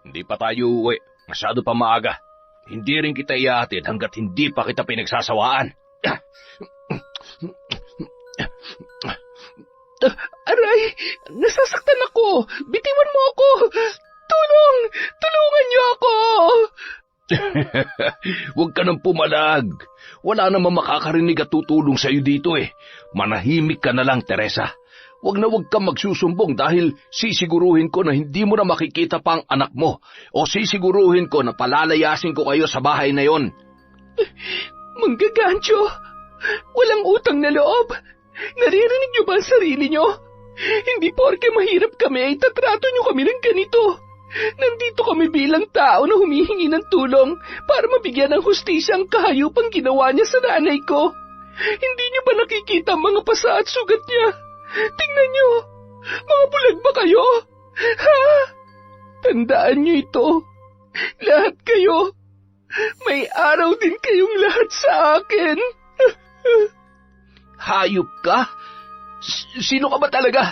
Hindi pa tayo uuwi. Masyado pa maaga. Hindi rin kita ihahatid hanggat hindi pa kita pinagsasawaan. Aray, nasasaktan ako. Bitiwan mo ako. Tulungan niyo ako. Huwag ka nang pumalag. Wala namang makakarinig at tutulong sa'yo dito eh. Manahimik ka na lang, Teresa. Huwag kang magsusumbong dahil sisiguruhin ko na hindi mo na makikita pa ang anak mo o sisiguruhin ko na palalayasin ko kayo sa bahay na yon. Manggagancho, walang utang na loob. Naririnig niyo ba ang sarili niyo? Hindi porke mahirap kami ay tatrato niyo kami ng ganito. Nandito kami bilang tao na humihingi ng tulong para mabigyan ng hustisya ang kahayupang ginawa niya sa nanay ko. Hindi niyo ba nakikita ang mga pasa at sugat niya? Tingnan niyo, mga bulag ba kayo? Ha? Tandaan niyo ito. Lahat kayo. May araw din kayong lahat sa akin. Hayop ka? Sino ka ba talaga?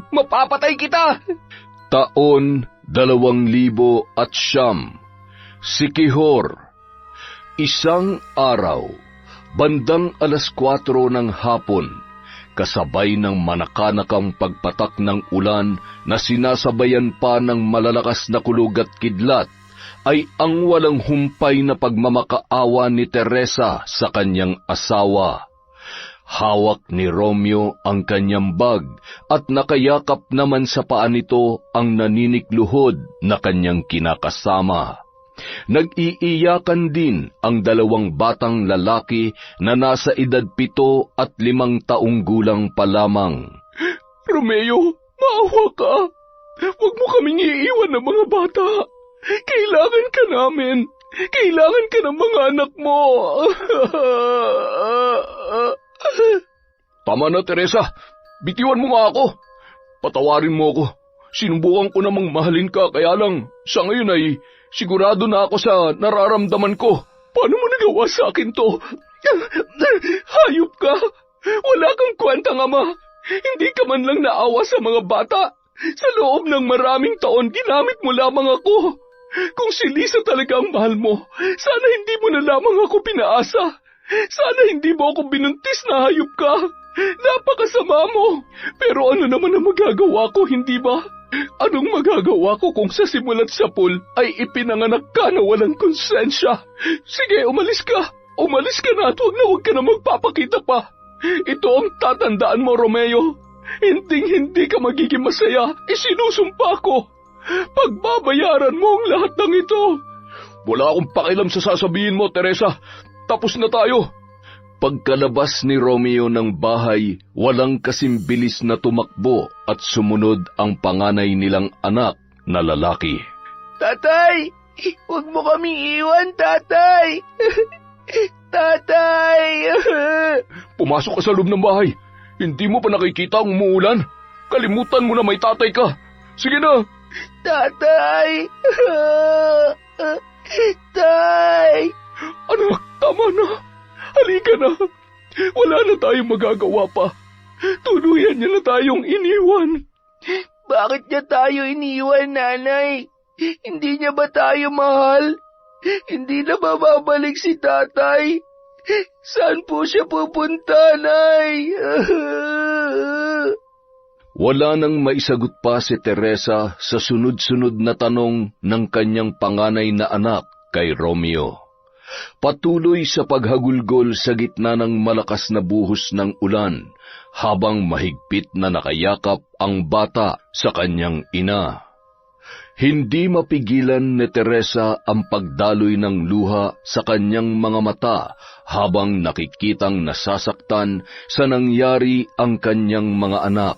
Mapapatay kita! Taon 2009, si Quijor. Isang araw, bandang 4:00 ng hapon, kasabay ng manakanakang pagpatak ng ulan na sinasabayan pa ng malalakas na kulog at kidlat, ay ang walang humpay na pagmamakaawa ni Teresa sa kanyang asawa. Hawak ni Romeo ang kanyang bag at nakayakap naman sa paa nito ang naninikluhod na kanyang kinakasama. Nag-iiyakan din ang 2 batang lalaki na nasa edad 7 at 5 taong gulang pa lamang. Romeo, maawa ka. Huwag mo kaming iiwan ng mga bata. Kailangan ka namin. Kailangan ka ng mga anak mo. Tama na, Teresa. Bitiwan mo nga ako. Patawarin mo ako. Sinubukan ko namang mahalin ka, kaya lang sa ngayon ay sigurado na ako sa nararamdaman ko. Paano mo nagawa sa akin to? Hayop ka. Wala kang kwentang ama. Hindi ka man lang naawa sa mga bata. Sa loob ng maraming taon, ginamit mo lamang ako. Kung si Lisa talaga ang mahal mo, sana hindi mo na lamang ako pinaasa. Sana hindi mo ako binuntis na hayop ka. Napakasama mo. Pero ano naman ang magagawa ko, hindi ba? Anong magagawa ko kung sa simula't sapul ay ipinanganak ka na walang konsensya? Sige, umalis ka. Umalis ka na at huwag ka na magpapakita pa. Ito ang tatandaan mo, Romeo. Hindi ka magiging masaya. Isinusumpa ko. Pagbabayaran mo ang lahat ng ito. Wala akong pakialam sa sasabihin mo, Teresa. Tapos na tayo. Pagkalabas ni Romeo ng bahay, walang kasing bilis na tumakbo at sumunod ang panganay nilang anak na lalaki. Tatay! Huwag mo kaming iwan, tatay! Tatay! Pumasok ka sa loob ng bahay. Hindi mo pa nakikita ang umuulan? Kalimutan mo na may tatay ka. Sige na! Tatay! Tay! Anak, tama na. Halika na. Wala na tayong magagawa pa. Tuluyan niya na tayong iniwan. Bakit niya tayo iniwan, nanay? Hindi niya ba tayo mahal? Hindi na babalik si tatay? Saan po siya pupunta, nay? Wala nang maisagot pa si Teresa sa sunod-sunod na tanong ng kanyang panganay na anak kay Romeo. Patuloy sa paghagulgol sa gitna ng malakas na buhos ng ulan habang mahigpit na nakayakap ang bata sa kanyang ina. Hindi mapigilan ni Teresa ang pagdaloy ng luha sa kanyang mga mata habang nakikitang nasasaktan sa nangyari ang kanyang mga anak.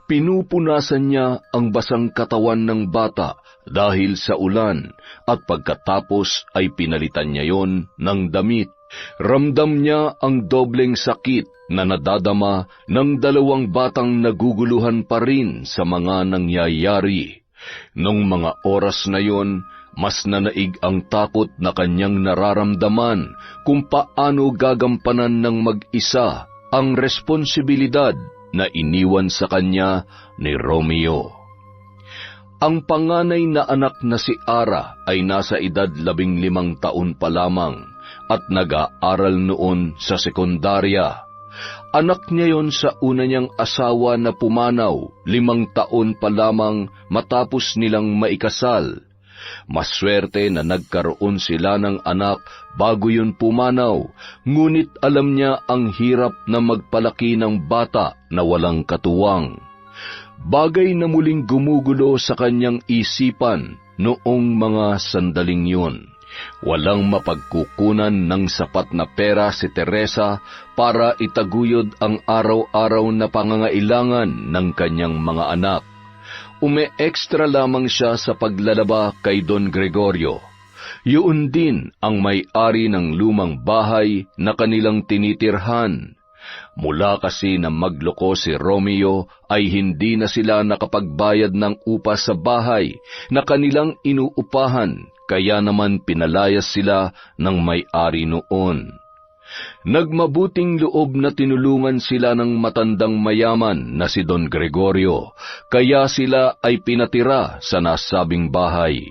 Pinupunasan niya ang basang katawan ng bata dahil sa ulan at pagkatapos ay pinalitan niya yon ng damit. Ramdam niya ang dobleng sakit na nadadama ng 2 batang naguguluhan pa rin sa mga nangyayari. Nung mga oras na yon, mas nanaig ang takot na kanyang nararamdaman kung paano gagampanan ng mag-isa ang responsibilidad na iniwan sa kanya ni Romeo. Ang panganay na anak na si Ara ay nasa edad 15 taon pa lamang at nag-aaral noon sa sekundarya. Anak niya yon sa una niyang asawa na pumanaw 5 taon pa lamang matapos nilang maikasal. Maswerte na nagkaroon sila ng anak bago yun pumanaw, ngunit alam niya ang hirap na magpalaki ng bata na walang katuwang. Bagay na muling gumugulo sa kanyang isipan noong mga sandaling yun. Walang mapagkukunan ng sapat na pera si Teresa para itaguyod ang araw-araw na pangangailangan ng kanyang mga anak. Ume-extra lamang siya sa paglalaba kay Don Gregorio. Yun din ang may-ari ng lumang bahay na kanilang tinitirhan. Mula kasi na magloko si Romeo ay hindi na sila nakapagbayad ng upa sa bahay na kanilang inuupahan, kaya naman pinalayas sila ng may-ari noon. Nagmabuting loob na tinulungan sila ng matandang mayaman na si Don Gregorio, kaya sila ay pinatira sa nasabing bahay.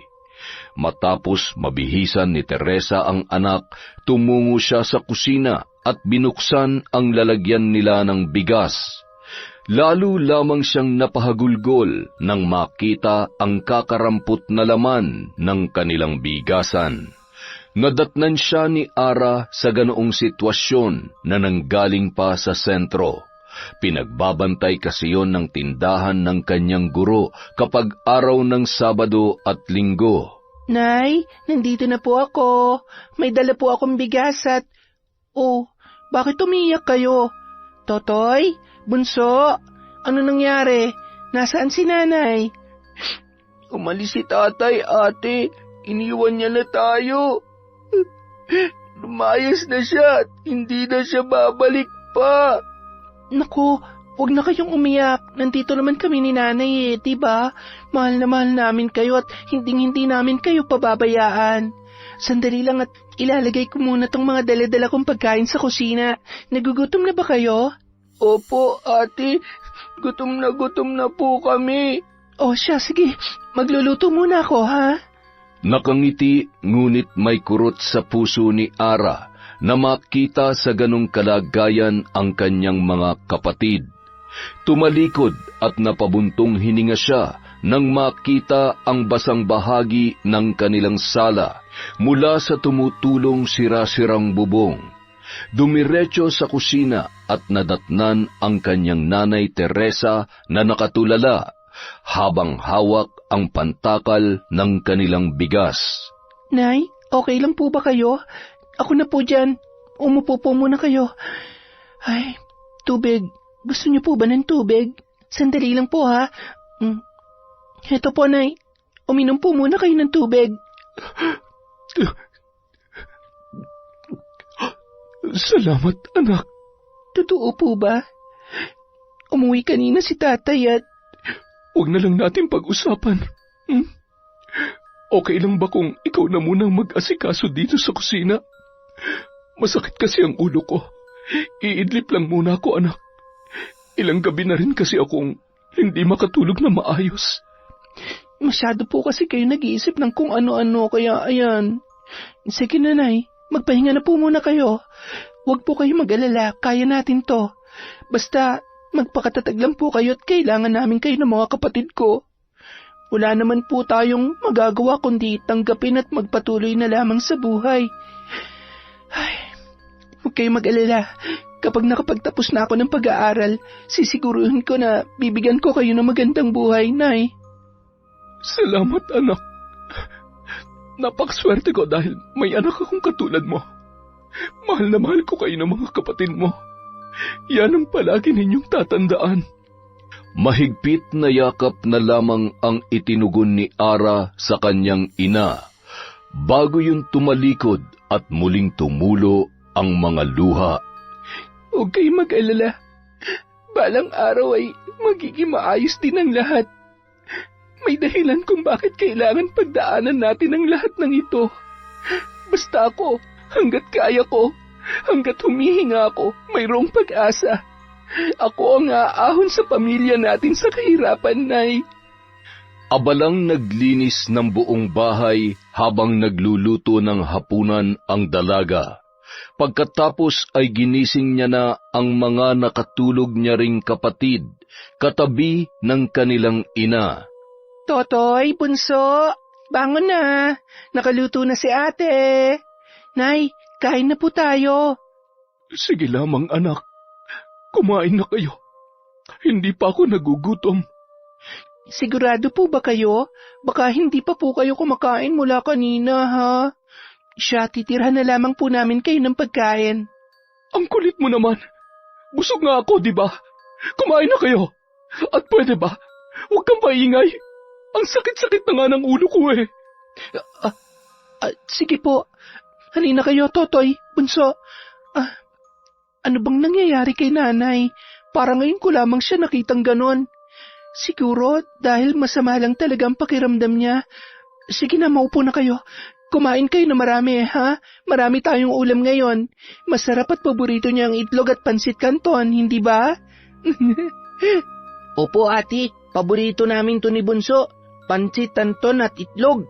Matapos mabihisan ni Teresa ang anak, tumungo siya sa kusina at binuksan ang lalagyan nila ng bigas. Lalo lamang siyang napahagulgol nang makita ang kakarampot na laman ng kanilang bigasan. Nadatnan siya ni Ara sa ganoong sitwasyon na nanggaling pa sa sentro. Pinagbabantay kasi yon ng tindahan ng kanyang guro kapag araw ng Sabado at Linggo. Nay, nandito na po ako. May dala po akong bigas at... Oh, bakit umiyak kayo? Totoy? Bunso? Ano nangyari? Nasaan si nanay? Umalis si tatay, ate. Iniwan niya na tayo. Lumayas na siya at hindi na siya babalik pa. Naku, huwag na kayong umiyak. Nandito naman kami ni nanay diba? Mahal na mahal namin kayo at hindi namin kayo pababayaan. Sandali lang at ilalagay ko muna tong mga dala-dala kong pagkain sa kusina. Nagugutom na ba kayo? Opo, ate. Gutom na po kami. O siya, sige. Magluluto muna ako, ha? Nakangiti, ngunit may kurot sa puso ni Ara na makita sa ganong kalagayan ang kanyang mga kapatid. Tumalikod at napabuntong hininga siya nang makita ang basang bahagi ng kanilang sala mula sa tumutulong sira-sirang bubong. Dumiretso sa kusina at nadatnan ang kanyang nanay Teresa na nakatulala habang hawak ang pantakal ng kanilang bigas. Nay, okay lang po ba kayo? Ako na po dyan. Umupo po muna kayo. Ay, tubig. Gusto niyo po ba ng tubig? Sandali lang po, ha? Heto po, Nay. Uminom po muna kayo ng tubig. Salamat, anak. Totoo po ba? Umuwi kanina si tatay at... Huwag na lang natin pag-usapan. Okay lang ba kung ikaw na munang mag-asikaso dito sa kusina? Masakit kasi ang ulo ko. Iidlip lang muna ako, anak. Ilang gabi na rin kasi akong hindi makatulog na maayos. Masyado po kasi kayo nag-iisip ng kung ano-ano, kaya ayan. Sige nanay, magpahinga na po muna kayo. Huwag po kayo mag-alala, kaya natin to. Basta magpakatatag lang po kayo at kailangan namin kayo ng mga kapatid ko. Wala naman po tayong magagawa kundi tanggapin at magpatuloy na lamang sa buhay. Ay, huwag kayo mag-alala. Kapag nakapagtapos na ako ng pag-aaral, sisiguruhin ko na bibigyan ko kayo ng magandang buhay, Nay. Salamat, anak. Napakaswerte ko dahil may anak akong katulad mo. Mahal na mahal ko kayo ng mga kapatid mo. Yan ang palagi ninyong tatandaan. Mahigpit na yakap na lamang ang itinugon ni Ara sa kanyang ina, bago yun tumalikod at muling tumulo ang mga luha. Huwag kayong mag-alala. Balang araw ay magiging maayos din ang lahat. May dahilan kung bakit kailangan pagdaanan natin ang lahat ng ito. Basta ako, hanggat kaya ko, hanggat humihinga ako, mayroong pag-asa. Ako ang aahon sa pamilya natin sa kahirapan, Nay. Abalang naglinis ng buong bahay habang nagluluto ng hapunan ang dalaga. Pagkatapos ay ginising niya na ang mga nakatulog niya ring kapatid, katabi ng kanilang ina. Totoy, bunso, bangon na. Nakaluto na si ate. Nay, kain na po tayo. Sige lamang anak, kumain na kayo. Hindi pa ako nagugutom. Sigurado po ba kayo? Baka hindi pa po kayo kumakain mula kanina, ha? Siya, titirhan na lamang po namin kayo ng pagkain. Ang kulit mo naman. Busog nga ako, di ba? Kumain na kayo. At pwede ba? Huwag kang maingay. Ang sakit-sakit na nga ng ulo ko eh. Sige po. Halina kayo, Totoy, bunso. Ano bang nangyayari kay nanay? Para ngayon ko lamang siya nakitang ganon. Siguro dahil masama lang talaga ang pakiramdam niya. Sige na, maupo na kayo. Kumain kayo na marami, ha? Marami tayong ulam ngayon. Masarap at paborito niya ang itlog at pansit canton, hindi ba? Opo, ate. Paborito namin to ni Bunso. Pansit canton at itlog.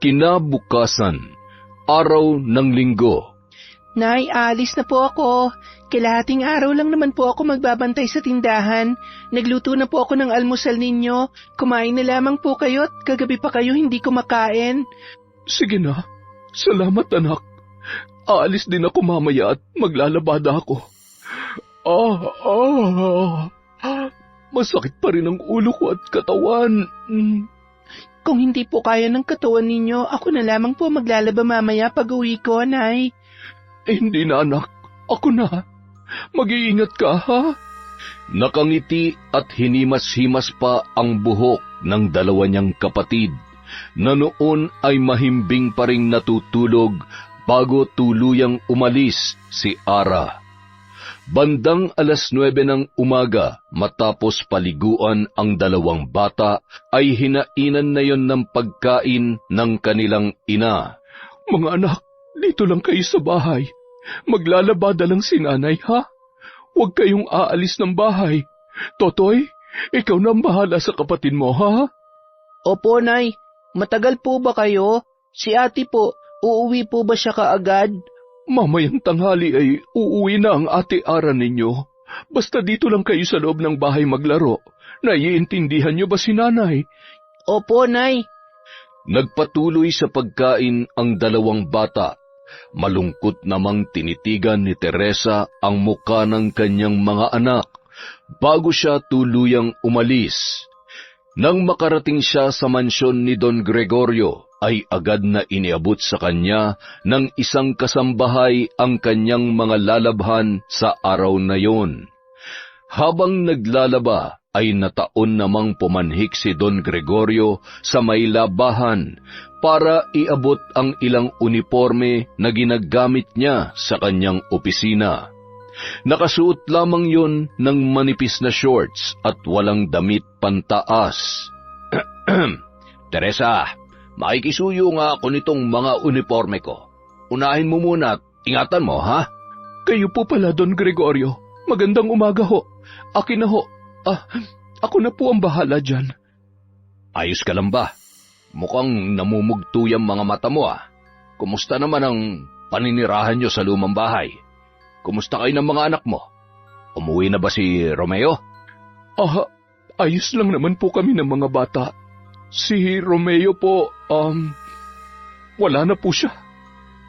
Kinabukasan, araw ng linggo. Nay, alis na po ako. Kalahating araw lang naman po ako magbabantay sa tindahan. Nagluto na po ako ng almusal ninyo. Kumain na lamang po kayo at kagabi pa kayo hindi kumakain. Sige na. Salamat anak. Aalis din ako mamaya at maglalabada ako. Masakit pa rin ang ulo ko at katawan. Kung hindi po kaya ng katawan ninyo, ako na lamang po maglalaba mamaya pag uwi ko, Nay. Hindi na anak. Ako na. Mag-iingat ka, ha? Nakangiti at hinimas-himas pa ang buhok ng dalawa niyang kapatid, na noon ay mahimbing pa ring natutulog bago tuluyang umalis si Ara. Bandang 9:00 ng umaga, matapos paliguan ang dalawang bata, ay hinainan na yon ng pagkain ng kanilang ina. Mga anak, dito lang kayo sa bahay. Maglalabada lang si nanay, ha? Huwag kayong aalis ng bahay. Totoy, ikaw na ang bahala sa kapatid mo, ha? Opo, Nay. Matagal po ba kayo? Si ate po, uuwi po ba siya kaagad? Mamayang tanghali ay uuwi na ang ate Ara ninyo. Basta dito lang kayo sa loob ng bahay maglaro. Naiintindihan niyo ba si nanay? Opo, Nay. Nagpatuloy sa pagkain ang dalawang bata. Malungkot namang tinitigan ni Teresa ang muka ng kanyang mga anak bago siya tuluyang umalis. Nang makarating siya sa mansyon ni Don Gregorio, ay agad na iniabot sa kanya ng isang kasambahay ang kanyang mga lalabhan sa araw na yon. Habang naglalaba, ay nataon namang pumanhik si Don Gregorio sa may labahan para iabot ang ilang uniforme na ginagamit niya sa kanyang opisina. Nakasuot lamang yon ng manipis na shorts at walang damit pantaas. Teresa, makikisuyo nga ako nitong mga uniforme ko. Unahin mo muna at ingatan mo, ha? Kayo po pala, Don Gregorio. Magandang umaga ho. Akin na ho. Ako na po ang bahala dyan. Ayos ka lang ba? Mukhang namumugto yung mga mata mo, Kumusta naman ang paninirahan nyo sa lumang bahay? Kumusta kayo ng mga anak mo? Umuwi na ba si Romeo? Ayos lang naman po kami ng mga bata. Si Romeo po, wala na po siya.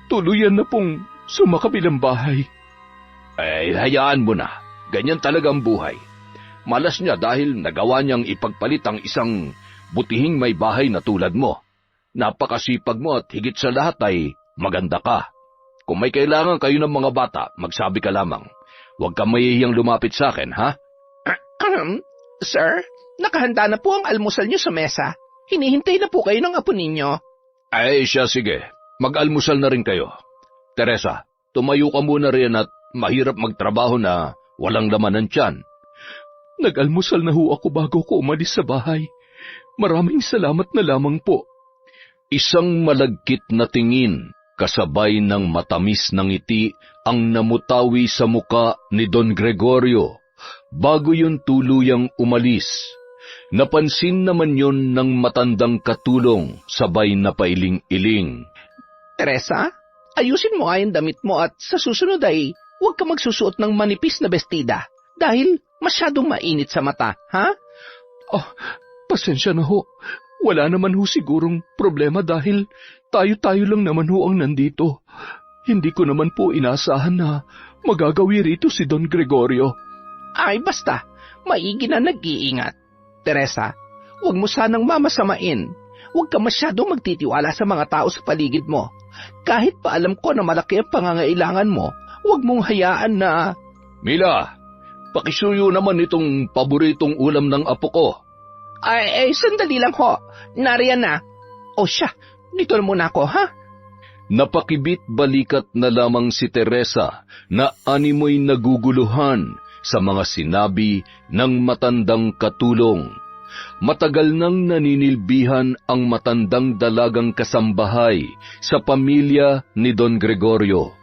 Tuluyan na pong sumakabilang bahay. Hayaan mo na. Ganyan talaga ang buhay. Malas niya dahil nagawa niyang ipagpalit ang isang butihing may bahay na tulad mo. Napakasipag mo at higit sa lahat ay maganda ka. Kung may kailangan kayo ng mga bata, magsabi ka lamang. Huwag kang mahihiyang lumapit sa akin, ha? Sir, nakahanda na po ang almusal niyo sa mesa. Hinihintay na po kayo ng apo ninyo. Siya, sige. Mag-almusal na rin kayo. Teresa, tumayo ka muna rin at mahirap magtrabaho na walang laman ng tiyan. Nag-almusal na ho ako bago ko umalis sa bahay. Maraming salamat na lamang po. Isang malagkit na tingin, kasabay ng matamis na ngiti ang namutawi sa muka ni Don Gregorio bago yun tuluyang umalis. Napansin naman yon ng matandang katulong, sabay na pailing-iling. Teresa, ayusin mo nga yung damit mo at sa susunod ay huwag ka magsusuot ng manipis na bestida dahil masyadong mainit sa mata, ha? Oh, pasensya na ho. Wala naman ho sigurong problema dahil tayo-tayo lang naman ho ang nandito. Hindi ko naman po inaasahan na magagawi rito si Don Gregorio. Ay basta, maigi na nag-iingat. Teresa, huwag mo sanang mamasamain. Huwag ka masyadong magtitiwala sa mga tao sa paligid mo. Kahit pa alam ko na malaki ang pangangailangan mo, huwag mong hayaan na... Mila, pakisuyo naman itong paboritong ulam ng apo ko. Ay, sandali lang ho. Nariyan na. O siya, dito na muna ako, ha? Napakibit balikat na lamang si Teresa na animoy naguguluhan sa mga sinabi ng matandang katulong. Matagal nang naninilbihan ang matandang dalagang kasambahay sa pamilya ni Don Gregorio.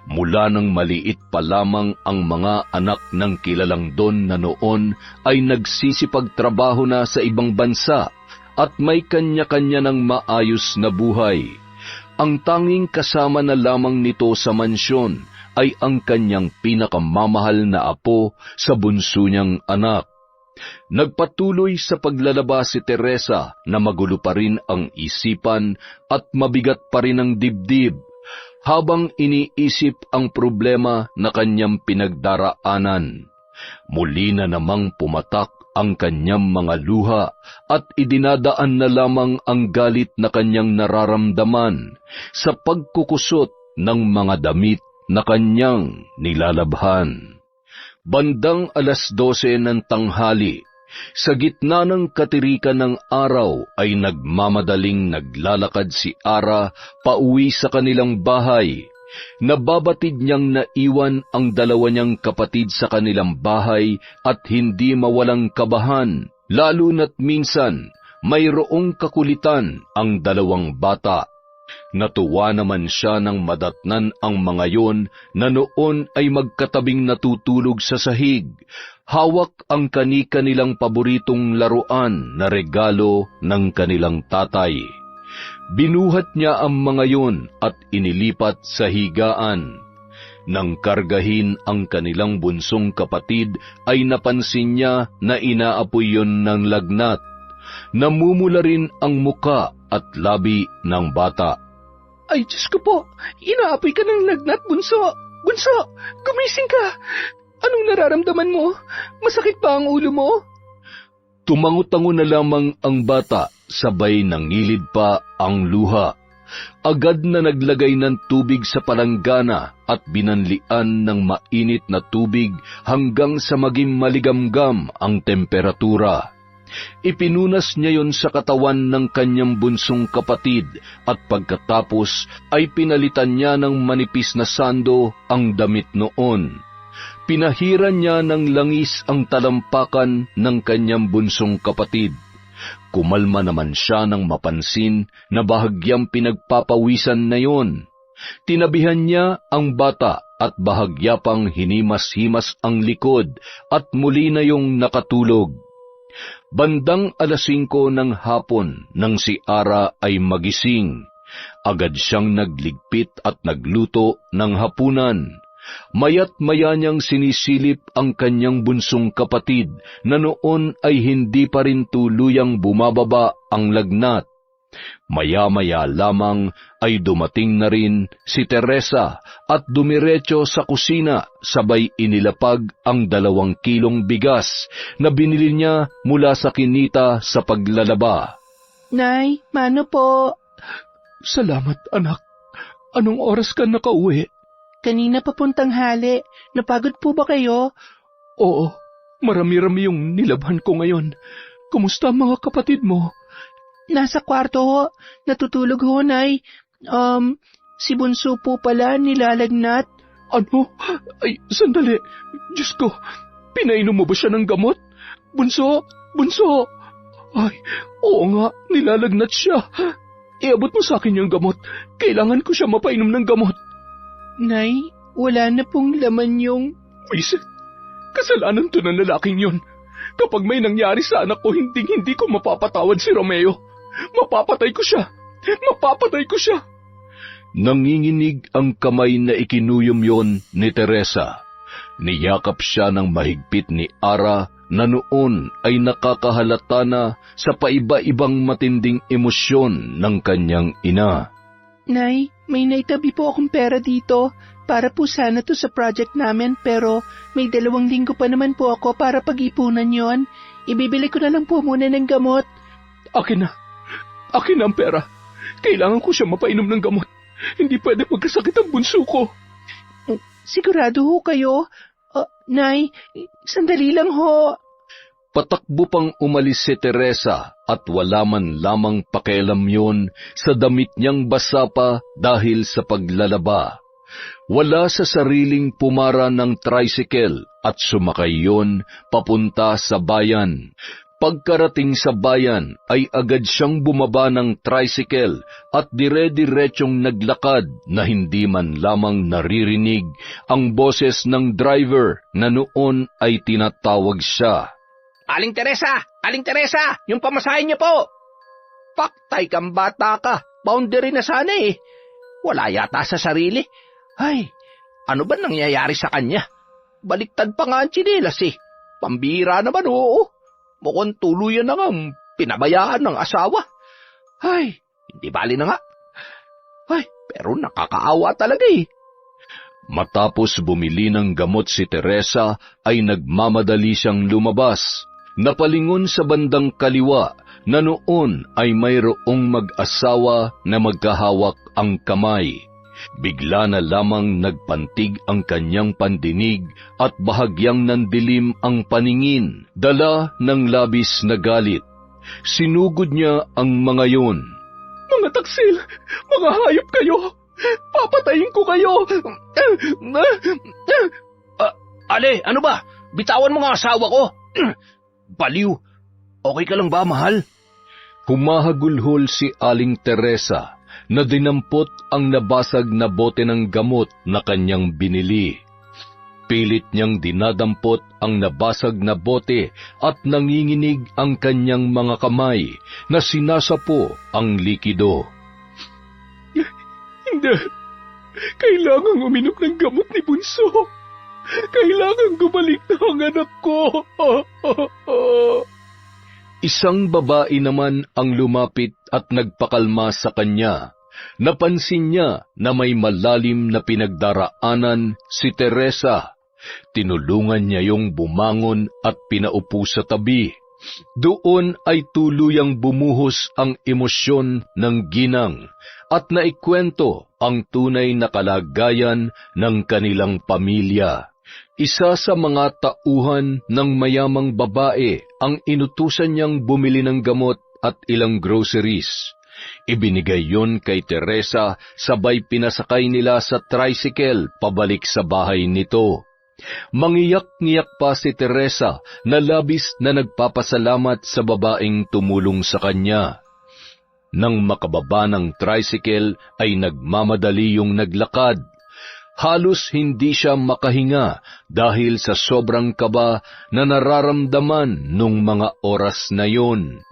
Mula nang maliit pa lamang ang mga anak ng kilalang Don na noon ay nagsisipagtrabaho na sa ibang bansa at may kanya-kanya ng maayos na buhay. Ang tanging kasama na lamang nito sa mansyon ay ang kanyang pinakamamahal na apo sa bunso niyang anak. Nagpatuloy sa paglalaba si Teresa na magulo pa rin ang isipan at mabigat pa rin ang dibdib habang iniisip ang problema na kanyang pinagdaraanan. Muli na namang pumatak ang kanyang mga luha at idinadaan na lamang ang galit na kanyang nararamdaman sa pagkukusot ng mga damit na kanyang nilalabhan. Bandang 12:00 ng tanghali, sa gitna ng katirikan ng araw ay nagmamadaling naglalakad si Ara pauwi sa kanilang bahay. Nababatid niyang naiwan ang dalawa niyang kapatid sa kanilang bahay at hindi mawalang kabahan, lalo na't minsan mayroong kakulitan ang dalawang bata. Natuwa naman siya nang madatnan ang mga yon na noon ay magkatabing natutulog sa sahig, hawak ang kani-kanilang paboritong laruan na regalo ng kanilang tatay. Binuhat niya ang mga yon at inilipat sa higaan. Nang kargahin ang kanilang bunsong kapatid ay napansin niya na inaapoy yon ng lagnat. Namumula rin ang muka at labi ng bata. Ay, Diyos ko po, inaapoy ka ng lagnat, bunso. Bunso, gumising ka. Anong nararamdaman mo? Masakit ba ang ulo mo? Tumango-tango na lamang ang bata, sabay nangilid pa ang luha. Agad na naglagay ng tubig sa palanggana at binanlian ng mainit na tubig hanggang sa maging maligamgam ang temperatura. Ipinunas niya yon sa katawan ng kanyang bunsong kapatid at pagkatapos ay pinalitan niya ng manipis na sando ang damit noon. Pinahiran niya ng langis ang talampakan ng kanyang bunsong kapatid. Kumalma naman siya nang mapansin na bahagyang pinagpapawisan na yon. Tinabihan niya ang bata at bahagya pang hinimas-himas ang likod at muli na yung nakatulog. Bandang 5:00 ng hapon nang si Ara ay magising, agad siyang nagligpit at nagluto ng hapunan. Maya't maya niyang sinisilip ang kanyang bunsong kapatid na noon ay hindi pa rin tuluyang bumababa ang lagnat. Maya-maya lamang ay dumating na rin si Teresa at dumiretso sa kusina sabay inilapag ang 2 kilong bigas na binili niya mula sa kinita sa paglalaba. Nay, mano po? Salamat, anak. Anong oras ka nakauwi? Kanina papuntang hali. Napagod po ba kayo? Oo, marami-rami yung nilabhan ko ngayon. Kumusta ang mga kapatid mo? Nasa kwarto ho. Natutulog ho, Nay. Si Bunso po pala nilalagnat. Ano? Ay, sandali. Diyos ko, pinainom mo ba siya ng gamot? Bunso! Bunso! Ay, oo nga, nilalagnat siya. Iabot mo sa akin yung gamot. Kailangan ko siya mapainom ng gamot. Nay, wala na pong laman yung... Wisit, kasalanan to ng lalaking yun. Kapag may nangyari sa anak ko, hindi ko mapapatawad si Romeo. Mapapatay ko siya. Mapapatay ko siya. Nanginginig ang kamay na ikinuyom ni Teresa. Niyakap siya ng mahigpit ni Ara na noon ay nakakahalata na sa paiba-ibang matinding emosyon ng kanyang ina. Nay, may naitabi po akong pera dito. Para po sana to sa project namin, pero may 2 linggo pa naman po ako para pag-ipunan yon. Ibibili ko na lang po muna ng gamot. Akin na. Akin na ang pera. Kailangan ko siya mapainom ng gamot. Hindi pwede magkasakit ang bunso ko. Sigurado ho kayo? Nay, sandali lang ho. Patakbo pang umalis si Teresa at wala man lamang pakialam yun sa damit niyang basa pa dahil sa paglalaba. Wala sa sariling pumara ng tricycle at sumakay yun papunta sa bayan. Pagkarating sa bayan ay agad siyang bumaba ng tricycle at dire-diretsyong naglakad na hindi man lamang naririnig ang boses ng driver na noon ay tinatawag siya. Aling Teresa! Aling Teresa! Yung pamasahin niyo po! Paktay kang bata ka. Boundary na sana eh. Wala yata sa sarili. Ay, ano ba nangyayari sa kanya? Baliktad pa nga ang tsinelas eh. Pambira naman, oo. Mukhang tuluyan na nga pinabayaan ng asawa. Ay, hindi bali na nga. Ay, pero nakakaawa talaga eh. Matapos bumili ng gamot si Teresa ay nagmamadali siyang lumabas. Napalingon sa bandang kaliwa na noon ay mayroong mag-asawa na magkahawak ang kamay. Bigla na lamang nagpantig ang kanyang pandinig at bahagyang nandilim ang paningin, dala ng labis na galit. Sinugod niya ang mga yun. Mga taksil! Mga hayop kayo! Papatayin ko kayo! Ale, ano ba? Bitawan mo nga asawa ko! Baliw! Okay ka lang ba, mahal? Humahagulhol si Aling Teresa na dinampot ang nabasag na bote ng gamot na kanyang binili. Pilit niyang dinadampot ang nabasag na bote at nanginginig ang kanyang mga kamay na sinasapo ang likido. Hindi. Kailangan uminom ng gamot ni Bunso. Kailangan gumalik na ang anak ko. Isang babae naman ang lumapit at nagpakalma sa kanya. Napansin niya na may malalim na pinagdaraanan si Teresa. Tinulungan niya yung bumangon at pinaupo sa tabi. Doon ay tuluyang bumuhos ang emosyon ng ginang at naikwento ang tunay na kalagayan ng kanilang pamilya. Isa sa mga tauhan ng mayamang babae ang inutusan niyang bumili ng gamot at ilang groceries. Ibinigay yon kay Teresa sabay pinasakay nila sa tricycle pabalik sa bahay nito. Mangiyak-ngiyak pa si Teresa na labis na nagpapasalamat sa babaeng tumulong sa kanya. Nang makababa ng tricycle ay nagmamadali yung naglakad. Halos hindi siya makahinga dahil sa sobrang kaba na nararamdaman nung mga oras na yon.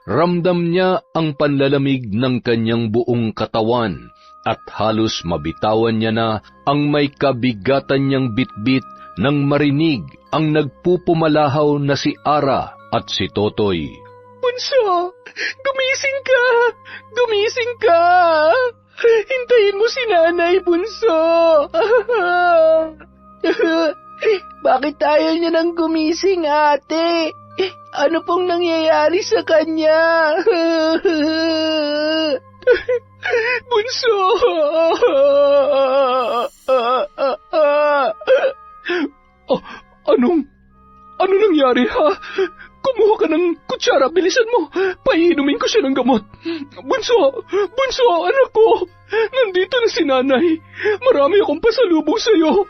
Ramdam niya ang panlalamig ng kanyang buong katawan at halos mabitawan niya na ang may kabigatan niyang bitbit nang marinig ang nagpupumalahaw na si Ara at si Totoy. Bunso, gumising ka! Gumising ka! Hintayin mo si Nanay, Bunso! Bakit tayo niya nang gumising, ate? Ano pong nangyayari sa kanya? Bunso! Ano nangyari, ha? Kumuha ka ng kutsara, bilisan mo. Paiinumin ko siya ng gamot. Bunso, anak ko. Nandito na si Nanay. Marami akong pasalubong sa'yo.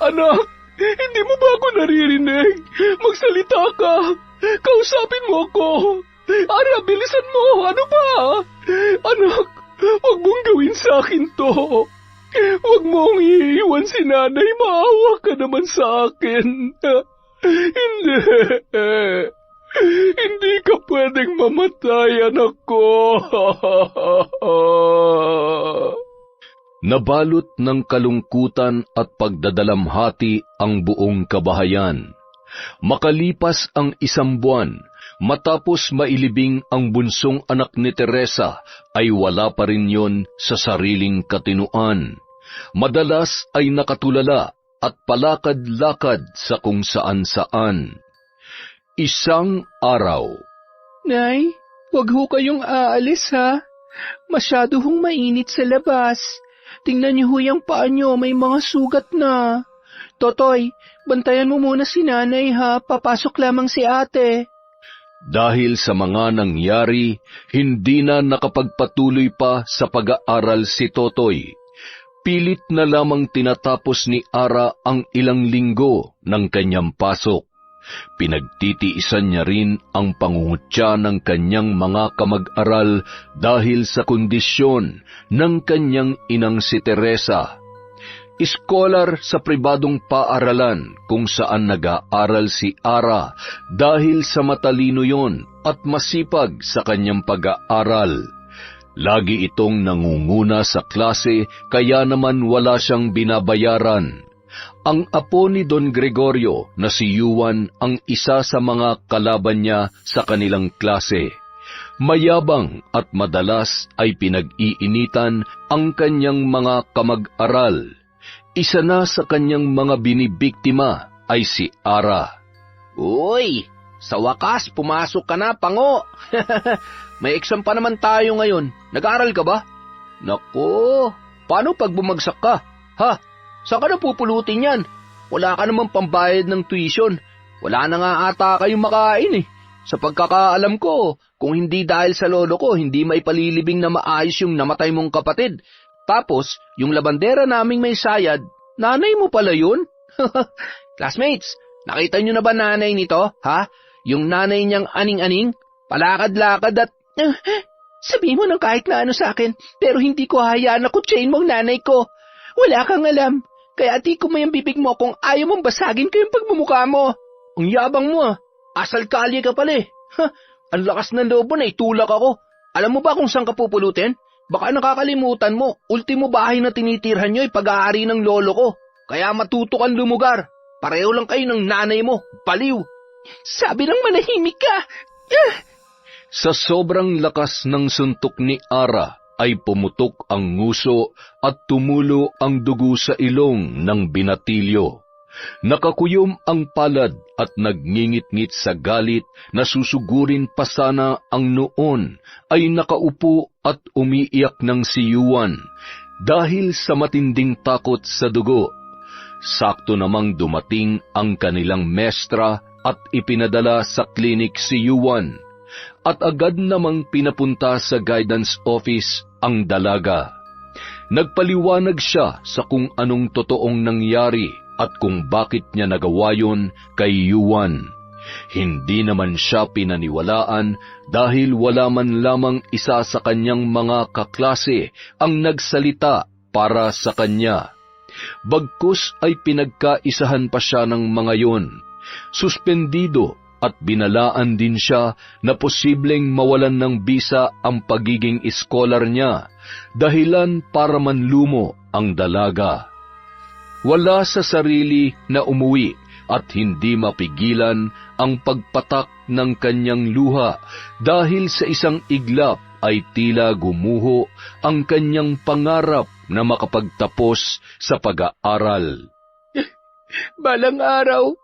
Anak, hindi mo ba ako naririnig? Magsalita ka. Kausapin mo ako. Ara, bilisan mo. Ano ba? Anak, huwag mong gawin sa akin to. Huwag mong iiwan si Nanay. Maawa ka naman sa akin. Hindi. Hindi ka pwedeng mamatay, anak ko. Nabalot ng kalungkutan at pagdadalamhati ang buong kabahayan. Makalipas ang 1 buwan, matapos mailibing ang bunsong anak ni Teresa, ay wala pa rin yon sa sariling katinuan. Madalas ay nakatulala at palakad-lakad sa kung saan-saan. Isang araw, Nay, wag ho kayong aalis ha. Masyado hong mainit sa labas. Tingnan niyo ho yung paa niyo, may mga sugat na. Totoy, bantayan mo muna si nanay ha, papasok lamang si ate. dahil sa mga nangyari, hindi na nakapagpatuloy pa sa pag-aaral si Totoy. Pilit na lamang tinatapos ni Ara ang ilang linggo ng kanyang pasok. Pinagtitiisan niya rin ang pangungutya ng kanyang mga kamag-aral dahil sa kondisyon ng kanyang inang si Teresa. Iskolar sa pribadong paaralan kung saan nag-aaral si Ara dahil sa matalino yon at masipag sa kanyang pag-aaral. Lagi itong nangunguna sa klase kaya naman wala siyang binabayaran. Ang apo ni Don Gregorio na si Yuan ang isa sa mga kalaban niya sa kanilang klase. Mayabang at madalas ay pinag-iinitan ang kanyang mga kamag-aral. Isa na sa kanyang mga binibiktima ay si Ara. Uy, sa wakas pumasok ka na, Pango. May exam pa naman tayo ngayon. Nag-aaral ka ba? Naku, paano pag bumagsak ka? Ha? Saan ka na pupulutin yan? Wala ka namang pambayad ng tuition. Wala na nga ata kayong makain eh. Sa pagkakaalam ko, kung hindi dahil sa lolo ko, hindi maipalilibing na maayos yung namatay mong kapatid. Tapos, yung labandera naming may sayad, nanay mo pala yun? Classmates, nakita nyo na ba nanay nito, ha? Yung nanay niyang aning-aning, palakad-lakad at... sabihin mo ng kahit na ano sa akin, pero hindi ko hayaan na kutsain mo ang nanay ko. Wala kang alam, kaya atiko mo yung bibig mo kung ayaw mong basagin ko yung pagmumukha mo. Ang yabang mo ah, asal kalye ka pala eh. Ang lakas ng loob mo na itulak ako. Alam mo ba kung saan ka pupulutin? Baka nakakalimutan mo, ultimo bahay na tinitirhan nyo ay pag-aari ng lolo ko. Kaya matuto kang lumugar. Pareho lang kayo ng nanay mo, baliw. Sabi lang manahimik ka. Sa sobrang lakas ng suntok ni Ara, ay pumutok ang nguso at tumulo ang dugo sa ilong ng binatilyo. Nakakuyom ang palad at nagngingit-ngit sa galit na susugurin pa sana ang noon ay nakaupo at umiiyak ng si Yuan dahil sa matinding takot sa dugo. Sakto namang dumating ang kanilang mestra at ipinadala sa klinik si Yuan at agad namang pinapunta sa guidance office ang dalaga. Nagpaliwanag siya sa kung anong totoong nangyari at kung bakit niya nagawa yun kay Yuan. Hindi naman siya pinaniwalaan dahil wala man lamang isa sa kanyang mga kaklase ang nagsalita para sa kanya. Bagkus ay pinagkaisahan pa siya ng mga yon. Suspendido at binalaan din siya na posibleng mawalan ng bisa ang pagiging iskolar niya, dahilan para manlumo ang dalaga. Wala sa sarili na umuwi at hindi mapigilan ang pagpatak ng kanyang luha dahil sa isang iglap ay tila gumuho ang kanyang pangarap na makapagtapos sa pag-aaral. Balang araw,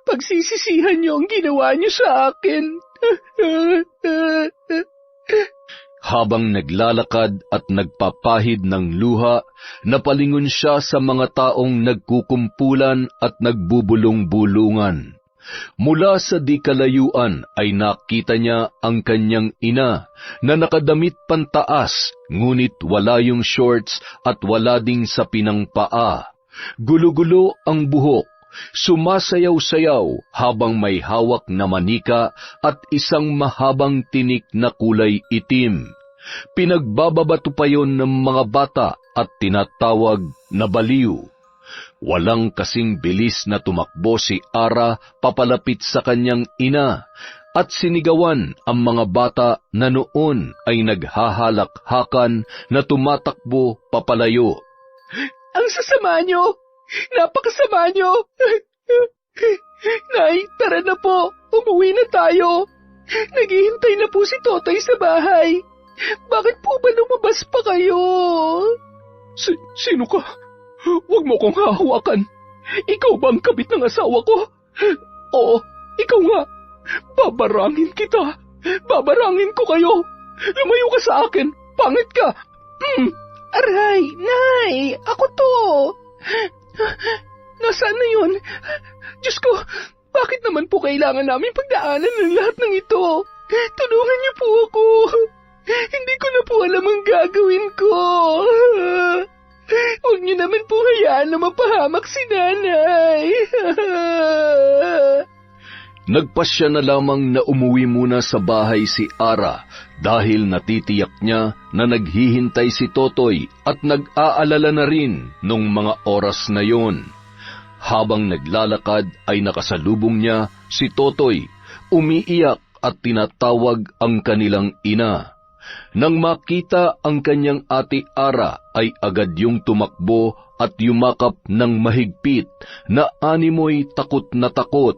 pagsisisihan niyo ang ginawa niyo sa akin. Habang naglalakad at nagpapahid ng luha, napalingon siya sa mga taong nagkukumpulan at nagbubulong-bulungan. Mula sa di kalayuan ay nakita niya ang kanyang ina na nakadamit pantaas, ngunit wala yung shorts at wala ding sa pinangpaa. Gulo-gulo ang buhok. Sumasayaw-sayaw habang may hawak na manika at isang mahabang tinik na kulay itim. Pinagbababato pa yon ng mga bata at tinatawag na baliw. Walang kasing bilis na tumakbo si Ara papalapit sa kanyang ina at sinigawan ang mga bata na noon ay naghahalakhakan na tumatakbo papalayo. Ang sasama nyo! Napakasama nyo! Nay, tara na po. Umuwi na tayo. Naghihintay na po si Totoy sa bahay. Bakit po ba lumabas pa kayo? Sino ka? Huwag mo kong hahawakan. Ikaw ba ang kabit ng asawa ko? Oo, ikaw nga. Babarangin kita. Babarangin ko kayo. Lumayo ka sa akin. Pangit ka. Aray, Nay, ako to. Nasaan na yun? Diyos ko, bakit naman po kailangan namin pagdaanan ng lahat ng ito? Tulungan niyo po ako. Hindi ko na po alam ang gagawin ko. Huwag niyo naman po hayaan na mapahamak si Nanay. Nagpasya na lamang na umuwi muna sa bahay si Ara dahil natitiyak niya na naghihintay si Totoy at nag-aalala na rin nung mga oras na yon. Habang naglalakad ay nakasalubong niya si Totoy, umiiyak at tinatawag ang kanilang ina. Nang makita ang kanyang ate Ara ay agad yung tumakbo at yumakap ng mahigpit na animoy takot na takot.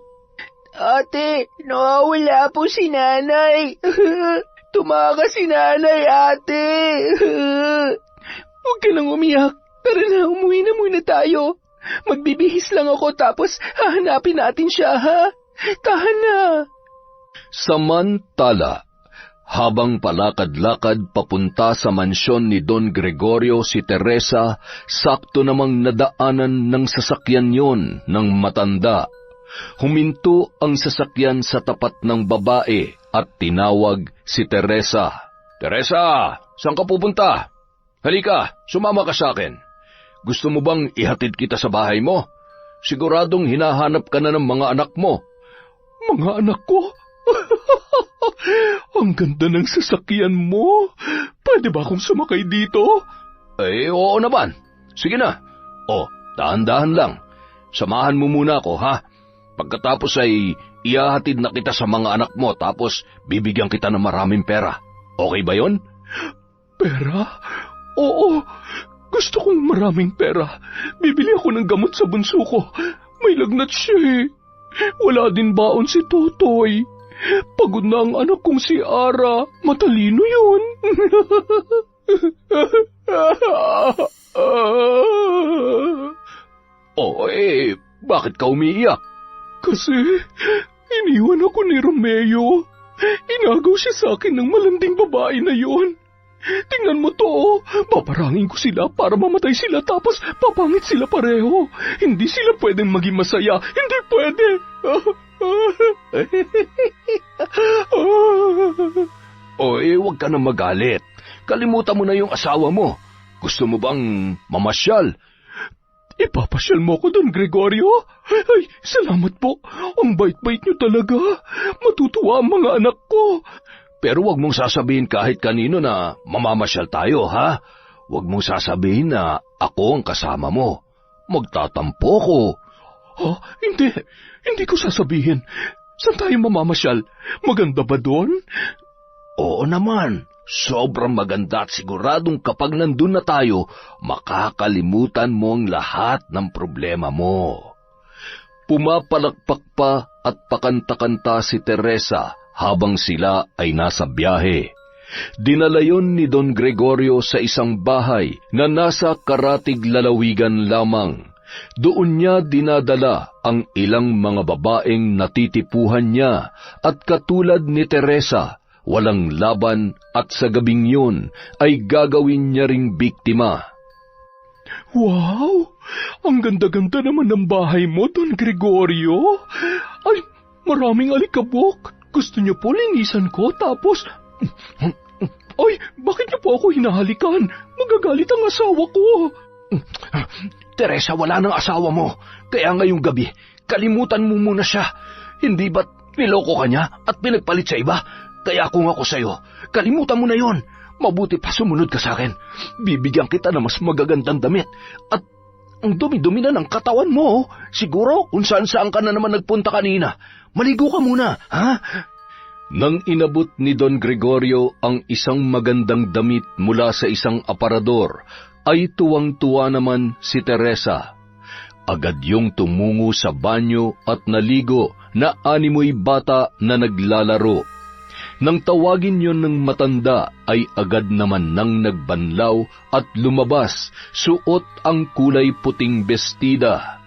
Ate, nawawala po si Nanay. Tumakas si Nanay, ate. Huwag ka nang umiyak. Tara na, umuwi na muna tayo. Magbibihis lang ako tapos hahanapin natin siya, ha? Tahan na. Samantala, habang palakad-lakad papunta sa mansyon ni Don Gregorio si Teresa, sakto namang nadaanan ng sasakyan yon ng matanda. Huminto ang sasakyan sa tapat ng babae at tinawag si Teresa. Teresa, saan ka pupunta? Halika, sumama ka sa akin. Gusto mo bang ihatid kita sa bahay mo? Siguradong hinahanap ka na ng mga anak mo. Mga anak ko? Ang ganda ng sasakyan mo. Pwede ba akong sumakay dito? Oo naman. Sige na. Dahan-dahan lang. Samahan mo muna ako, ha? Pagkatapos ay ihahatid na kita sa mga anak mo tapos bibigyan kita ng maraming pera. Okay ba yon? Pera? Oo. Gusto kong maraming pera. Bibili ako ng gamot sa bunso ko. May lagnat siya eh. Wala din baon si Totoy. Pagod na ang anak kong si Ara. Matalino yun. Bakit ka umiiyak? Kasi iniwan ako ni Romeo. Inagaw siya sa akin ng malanding babae na yon. Tingnan mo to, paparangin ko sila para mamatay sila tapos papangit sila pareho. Hindi sila pwedeng maging masaya. Hindi pwede. Huwag ka na magalit. Kalimutan mo na yung asawa mo. Gusto mo bang mamasyal? Ipapasyal mo ko, Don Gregorio? Ay, salamat po. Ang bait-bait niyo talaga. Matutuwa ang mga anak ko. Pero wag mong sasabihin kahit kanino na mamamasyal tayo, ha? Wag mong sasabihin na ako ang kasama mo. Magtatampo ko. Ha? Hindi. Hindi ko sasabihin. Saan tayo mamamasyal? Maganda ba doon? Oo naman. Sobrang maganda at siguradong kapag nandun na tayo, makakalimutan mo ang lahat ng problema mo. Pumapalakpak pa at pakanta-kanta si Teresa habang sila ay nasa biyahe. Dinala yon ni Don Gregorio sa isang bahay na nasa karatig lalawigan lamang. Doon niya dinadala ang ilang mga babaeng natitipuhan niya at katulad ni Teresa, walang laban at sa gabing yun ay gagawin niya ring biktima. Wow! Ang ganda-ganda naman ng bahay mo, Don Gregorio. Ay, maraming alikabok. Gusto niyo po linisan ko tapos... Ay, bakit niyo po ako hinahalikan? Magagalit ang asawa ko. Teresa, wala nang asawa mo. Kaya ngayong gabi, kalimutan mo muna siya. Hindi ba't niloko ka niya at pinagpalit sa iba? Kaya kung ako sa'yo, kalimutan mo na yon. Mabuti pa sumunod ka sa akin. Bibigyan kita ng mas magagandang damit. Ang dumi-dumi na ng katawan mo. Siguro kung saan-saan ka na naman nagpunta kanina. Maligo ka muna, ha? Nang inabot ni Don Gregorio ang isang magandang damit mula sa isang aparador, ay tuwang-tuwa naman si Teresa. Agad yung tumungo sa banyo at naligo na animoy bata na naglalaro. Nang tawagin yon ng matanda ay agad naman nang nagbanlaw at lumabas, suot ang kulay puting bestida.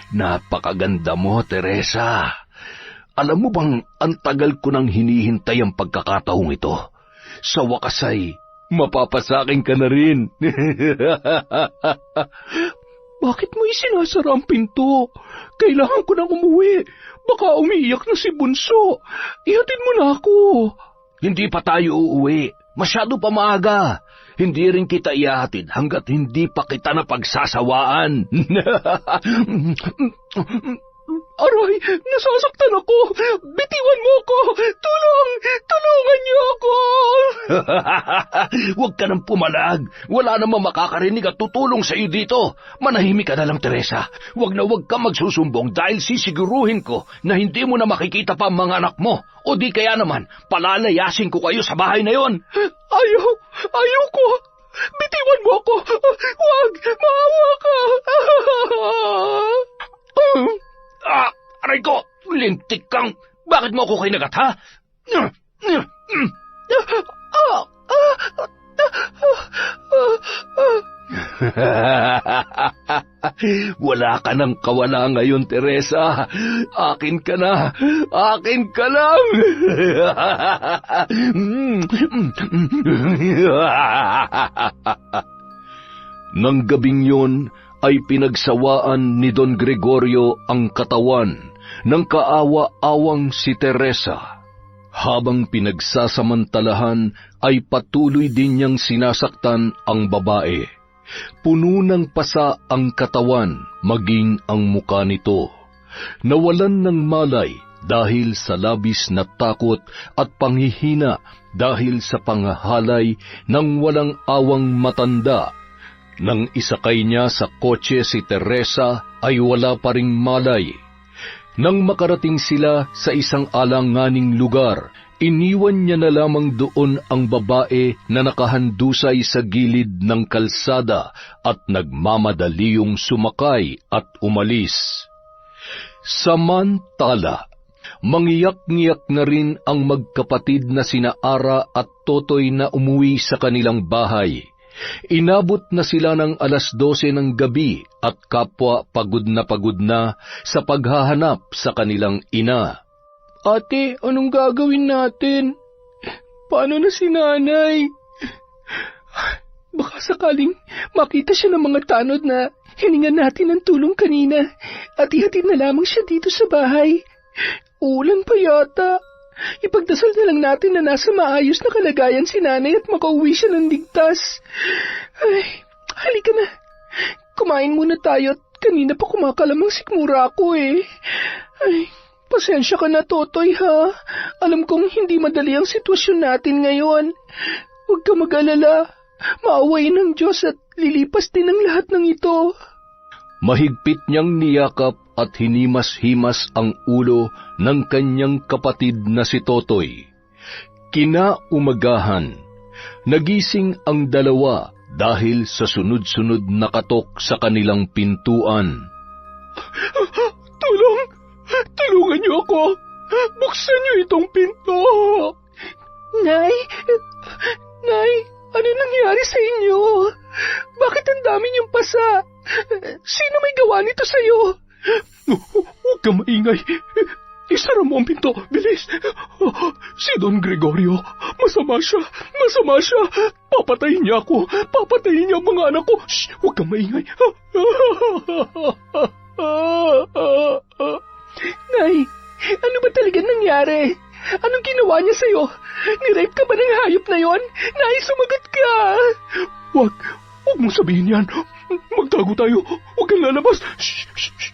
Napakaganda mo, Teresa. Alam mo bang ang tagal ko nang hinihintay ang pagkakataong ito? Sa wakas ay mapapasakin ka na rin. Bakit mo isinasara ang pinto? Kailangan ko nang umuwi. Baka umiiyak na si Bunso. Ihatid mo na ako. Hindi pa tayo uuwi. Masyado pa maaga. Hindi rin kita ihahatid hanggat hindi pa kita napagsasawaan. Aray, nasasaktan ako. Bitiwan mo ako. Tulungan niyo ako. Huwag ka nang pumalag. Wala namang makakarinig at tutulong sa iyo dito. Manahimik ka na lang, Teresa. Huwag na huwag ka magsusumbong dahil sisiguruhin ko na hindi mo na makikita pa ang mga anak mo. O di kaya naman, palalayasin ko kayo sa bahay na yon. Ayoko. Bitiwan mo ako. Huwag, maawa ka. Aray ko, lintik kang. Bakit mo ako kinagat, ha? Wala ka nang kawala ngayon, Teresa. Akin ka na. Akin ka lang. Nang gabing yon, ay pinagsawaan ni Don Gregorio ang katawan ng kaawa-awang si Teresa. Habang pinagsasamantalahan ay patuloy din niyang sinasaktan ang babae. Puno ng pasa ang katawan, maging ang muka nito. Nawalan ng malay dahil sa labis na takot at panghihina dahil sa pangahalay ng walang awang matanda. Nang isakay niya sa kotse si Teresa ay wala pa ring malay. Nang makarating sila sa isang alanganing lugar, iniwan niya na lamang doon ang babae na nakahandusay sa gilid ng kalsada at nagmamadaliong sumakay at umalis. Samantala, mangiyak-ngiyak na rin ang magkapatid na sina Ara at Totoy na umuwi sa kanilang bahay. Inabot na sila ng 12:00 ng gabi at kapwa pagod na sa paghahanap sa kanilang ina. Ate, anong gagawin natin? Paano na si nanay? Baka sakaling makita siya ng mga tanod na hiningan natin ng tulong kanina at ihatid na lamang siya dito sa bahay. Ulan pa yata. Ipagdasal na lang natin na nasa maayos na kalagayan si nanay at makauwi siya ng ligtas. Ay, halika na. Kumain muna tayo at kanina pa kumakalamang sikmura ako eh. Ay, pasensya ka na, Totoy, ha? Alam kong hindi madali ang sitwasyon natin ngayon. Huwag ka mag-alala. Maawain ng Diyos at lilipas din ang lahat ng ito. Mahigpit niyang niyakap at hinimas-himas ang ulo ng kanyang kapatid na si Totoy. Kinaumagahan, nagising ang dalawa dahil sa sunod-sunod na katok sa kanilang pintuan. Tulungan niyo ako! Buksan niyo itong pinto! Nay, ano nangyari sa inyo? Bakit ang dami niyong pasa? Sino may gawa nito sa'yo? Huwag kang maingay. Isara mo ang pinto, bilis. Si Don Gregorio, masama siya. Papatayin niya ako. Papatayin niya ang mga anak ko. Shh, huwag kang maingay. Nay, ano ba talaga nangyari? Anong ginawa niya sa'yo? Nirape ka ba ng hayop na yon? Nay, sumagot ka! Huwag mong sabihin yan. Magtago tayo. Huwag kang lalabas. Shh, shh, shh.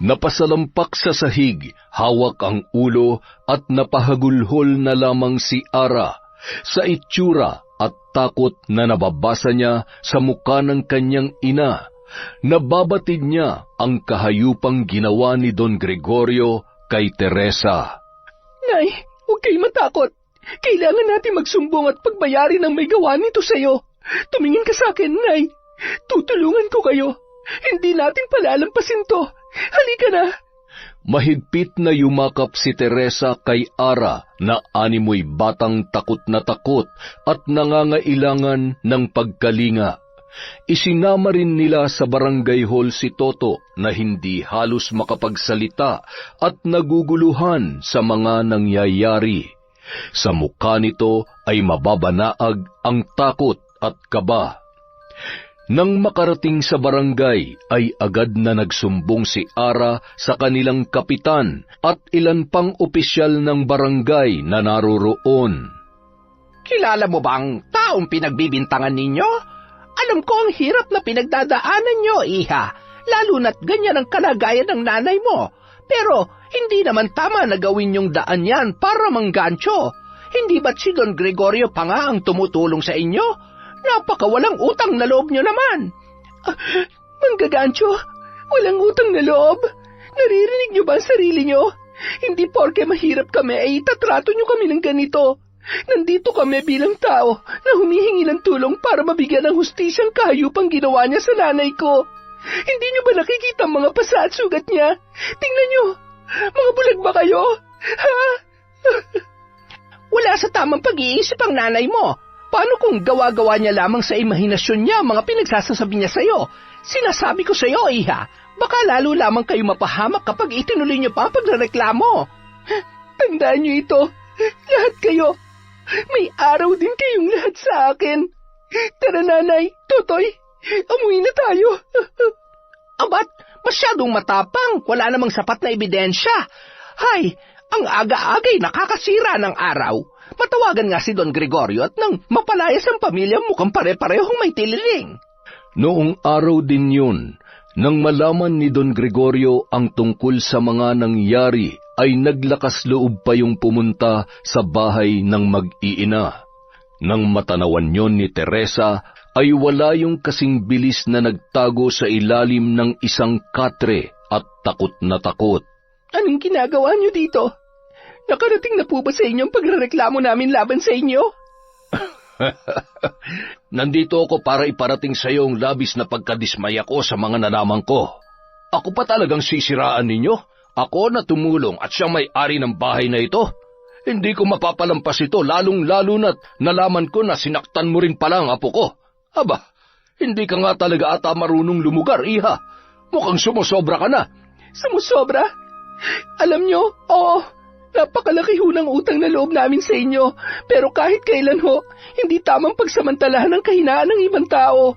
Napasalampak sa sahig, hawak ang ulo at napahagulhol na lamang si Ara. Sa itsura at takot na nababasa niya sa mukha ng kanyang ina. Nababatid niya ang kahayupang ginawa ni Don Gregorio kay Teresa. Nay, huwag kayo matakot. Kailangan natin magsumbong at pagbayarin ang may gawa nito sa'yo. Tumingin ka sa akin, Nay. Tutulungan ko kayo. Hindi natin palalampasin to. Halika na. Mahigpit na yumakap si Teresa kay Ara na animoy batang takot na takot at nangangailangan ng pagkalinga. Isinama rin nila sa barangay hall si Toto na hindi halos makapagsalita at naguguluhan sa mga nangyayari. Sa mukha nito ay mababanaag ang takot at kaba. Nang makarating sa barangay ay agad na nagsumbong si Ara sa kanilang kapitan at ilan pang opisyal ng barangay na naroroon. Kilala mo bang taong pinagbibintangan ninyo? Alam ko ang hirap na pinagdadaanan nyo, iha. Lalo na't ganyan ang kalagayan ng nanay mo. Pero hindi naman tama na gawin yung daan yan para manggancho. Hindi ba't si Don Gregorio pa nga ang tumutulong sa inyo? Napakawalang utang na loob nyo naman. Manggagancho, walang utang na loob. Naririnig nyo ba ang sarili nyo? Hindi porke mahirap kami ay itatrato nyo kami ng ganito. Nandito kami bilang tao na humihingi ng tulong para mabigyan ng hustisyang kahayupang ginawa niya sa nanay ko. Hindi nyo ba nakikita ang mga pasa at sugat niya? Tingnan nyo, mga bulag ba kayo? Ha? Wala sa tamang pag-iisip ang nanay mo. Paano kung gawa-gawa niya lamang sa imahinasyon niya mga pinagsasasabi niya sa'yo? Sinasabi ko sa'yo, iha, baka lalo lamang kayo mapahamak kapag itinuloy niyo pa ang pagrereklamo. Tandaan niyo ito, lahat kayo. May araw din kayong lahat sa akin. Tara nanay, Totoy, umuwi na tayo. Abat, masyadong matapang, wala namang sapat na ebidensya. Hay, ang aga-agay nakakasira ng araw. Matawagan nga si Don Gregorio at nang mapalayas ang pamilya mukhang pare-parehong may tililing. Noong araw din yun, nang malaman ni Don Gregorio ang tungkol sa mga nangyari, ay naglakas loob pa yung pumunta sa bahay ng mag-iina. Nang matanawan yon ni Teresa, ay wala yung kasing bilis na nagtago sa ilalim ng isang katre at takot na takot. Anong ginagawa niyo dito? Nakarating na po ba sa inyo ang pagrereklamo namin laban sa inyo? Nandito ako para iparating sa iyo ang labis na pagkadismaya ko sa mga nalaman ko. Ako pa talagang sisiraan ninyo? Ako na tumulong at siyang may-ari ng bahay na ito? Hindi ko mapapalampas ito lalong-lalo na't nalaman ko na sinaktan mo rin pala ang apo ko. Aba, hindi ka nga talaga ata marunong lumugar, iha. Mukhang sumusobra ka na. Sumusobra? Alam nyo, oo. Napakalaki ho ng utang na loob namin sa inyo, pero kahit kailan ho, hindi tamang pagsamantalahan ng kahinaan ng ibang tao.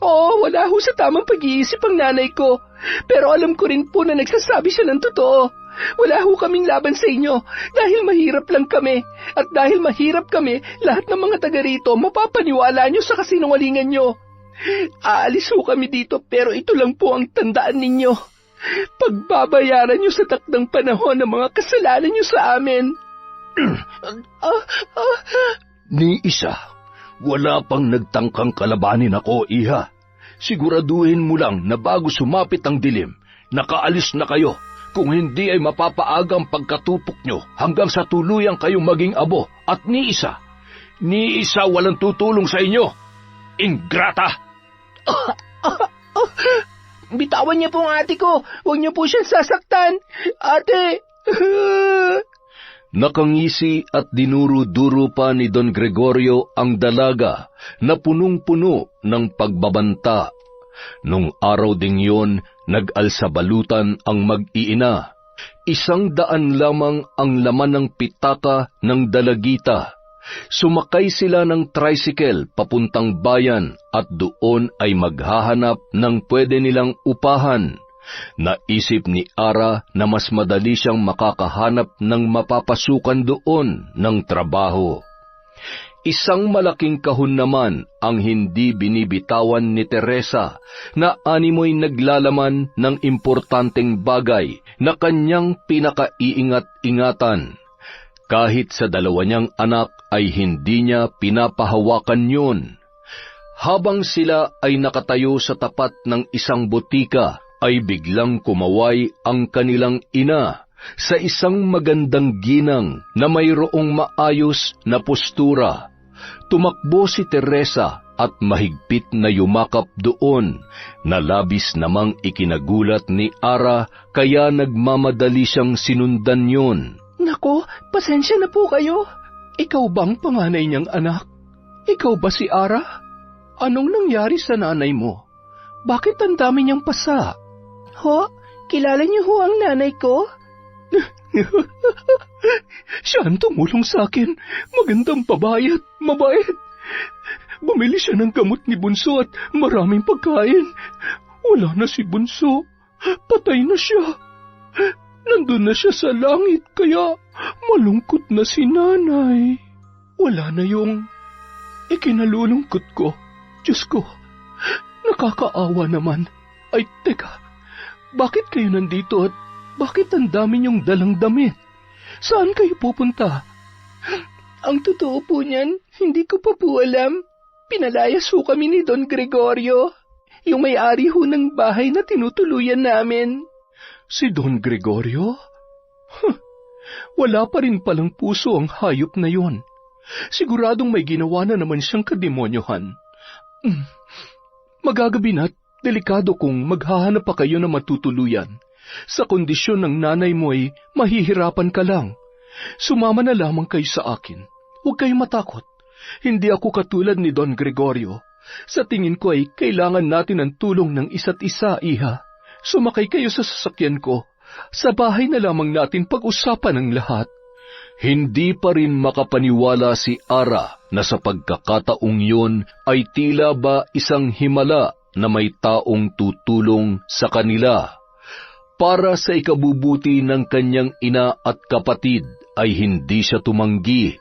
Oo, wala ho sa tamang pag-iisip ang nanay ko, pero alam ko rin po na nagsasabi siya ng totoo. Wala ho kaming laban sa inyo, dahil mahirap lang kami, at dahil mahirap kami, lahat ng mga taga rito mapapaniwala nyo sa kasinungalingan nyo. Aalis ho kami dito, pero ito lang po ang tandaan ninyo. Pagbabayaran niyo sa takdang panahon ang mga kasalanan niyo sa amin. Ni isa, wala pang nagtangkang kalabanin ako, iha. Siguraduhin mo lang na bago sumapit ang dilim, nakaalis na kayo. Kung hindi ay mapapaaga ang pagkatupok nyo hanggang sa tuluyang kayong maging abo. At ni isa walang tutulong sa inyo. Ingrata! Bitawan niyo po ang ate ko. Huwag niyo po siyang sasaktan. Ate! Nakangisi at dinuro-duro pa ni Don Gregorio ang dalaga na punong-puno ng pagbabanta. Nung araw ding yun, nag-alsabalutan ang mag-iina. 100 lamang ang laman ng pitaka ng dalagita. Sumakay sila ng tricycle papuntang bayan at doon ay maghahanap ng pwede nilang upahan. Naisip ni Ara na mas madali siyang makakahanap ng mapapasukan doon ng trabaho. Isang malaking kahon naman ang hindi binibitawan ni Teresa na animoy naglalaman ng importanteng bagay na kanyang pinakaiingat-ingatan. Kahit sa dalawa niyang anak ay hindi niya pinapahawakan yun. Habang sila ay nakatayo sa tapat ng isang botika, ay biglang kumaway ang kanilang ina sa isang magandang ginang na mayroong maayos na postura. Tumakbo si Teresa at mahigpit na yumakap doon, na labis namang ikinagulat ni Ara, kaya nagmamadali siyang sinundan yun. Nako, pasensya na po kayo. Ikaw bang panganay niyang anak? Ikaw ba si Ara? Anong nangyari sa nanay mo? Bakit ang dami niyang pasa? Ho? Kilala niyo ho ang nanay ko? Siya ang tumulong sa akin. Magandang babae at mabait. Bumili siya ng gamot ni Bunso at maraming pagkain. Wala na si Bunso. Patay na siya. Nandun na siya sa langit, kaya malungkot na si nanay. Wala na yung ikinalulungkot ko. Diyos ko, nakakaawa naman. Ay, teka, bakit kayo nandito at bakit ang dami niyong dalang damit? Saan kayo pupunta? Ang totoo po niyan, hindi ko pa po alam. Pinalayas ho kami ni Don Gregorio, yung may-ari ho ng bahay na tinutuluyan namin. Si Don Gregorio? Wala pa rin palang puso ang hayop na yon. Siguradong may ginawa na naman siyang kademonyohan. Magagabi na't delikado kung maghahanap pa kayo na matutuluyan. Sa kondisyon ng nanay mo ay mahihirapan ka lang. Sumama na lamang kayo sa akin. Huwag kayong matakot. Hindi ako katulad ni Don Gregorio. Sa tingin ko ay kailangan natin ang tulong ng isa't isa, iha. Sumakay kayo sa sasakyan ko. Sa bahay na lamang natin pag-usapan ang lahat. Hindi pa rin makapaniwala si Ara na sa pagkakataong yun ay tila ba isang himala na may taong tutulong sa kanila. Para sa ikabubuti ng kanyang ina at kapatid ay hindi siya tumanggi,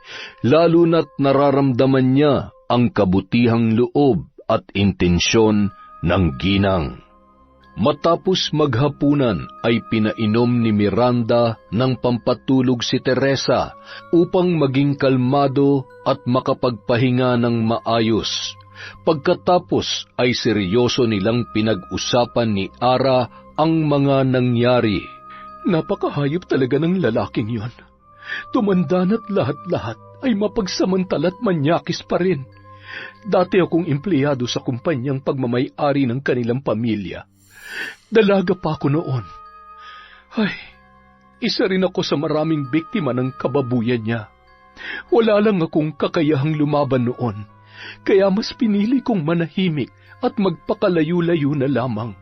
lalo na't nararamdaman niya ang kabutihang loob at intensyon ng ginang. Matapos maghapunan ay pinainom ni Miranda ng pampatulog si Teresa upang maging kalmado at makapagpahinga ng maayos. Pagkatapos ay seryoso nilang pinag-usapan ni Ara ang mga nangyari. Napakahayop talaga ng lalaking yon. Tumanda na't lahat-lahat ay mapagsamantala't manyakis pa rin. Dati akong empleyado sa kumpanyang pagmamay-ari ng kanilang pamilya. Dalaga pa ako noon. Ay, isa rin ako sa maraming biktima ng kababuyan niya. Wala lang akong kakayahang lumaban noon, kaya mas pinili kong manahimik at magpakalayo-layo na lamang.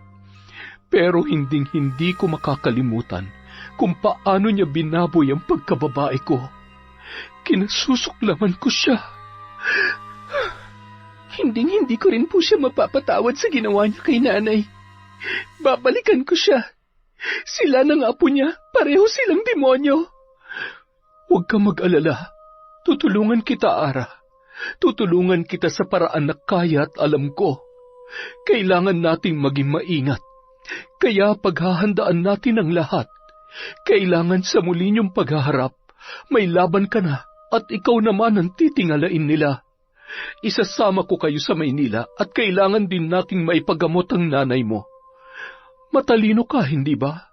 Pero hinding-hindi ko makakalimutan kung paano niya binaboy ang pagkababae ko. Kinasusuklaman ko siya. Hinding-hindi ko rin po siya mapapatawad sa ginawa niya kay nanay. Babalikan ko siya. Sila ng apo niya, pareho silang demonyo. Huwag ka mag-alala. Tutulungan kita, Ara. Tutulungan kita sa paraan na kaya at alam ko. Kailangan nating maging maingat. Kaya paghahandaan natin ang lahat. Kailangan sa muli niyong paghaharap, may laban ka na at ikaw naman ang titingalain nila. Isasama ko kayo sa Maynila at kailangan din nating maipagamot ang nanay mo. Matalino ka, hindi ba?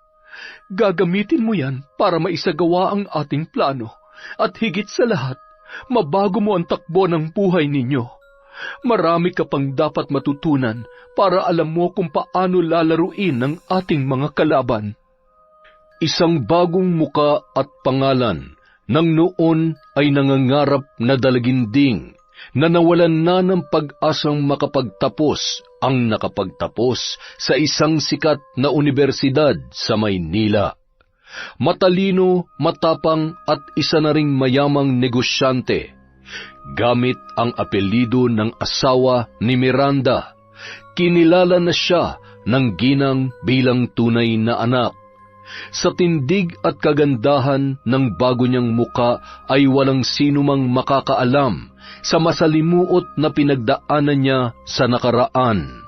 Gagamitin mo yan para maisagawa ang ating plano at higit sa lahat, mabago mo ang takbo ng buhay ninyo. Marami ka pang dapat matutunan para alam mo kung paano lalaruin ng ating mga kalaban. Isang bagong muka at pangalan nang noon ay nangangarap na dalaginding na nawalan na ng pag-asang makapagtapos ang nakapagtapos sa isang sikat na universidad sa Maynila. Matalino, matapang at isa na ring mayamang negosyante. Gamit ang apelyido ng asawa ni Miranda, kinilala na siya ng ginang bilang tunay na anak. Sa tindig at kagandahan ng bago niyang muka ay walang sinumang makakaalam sa masalimuot na pinagdaanan niya sa nakaraan.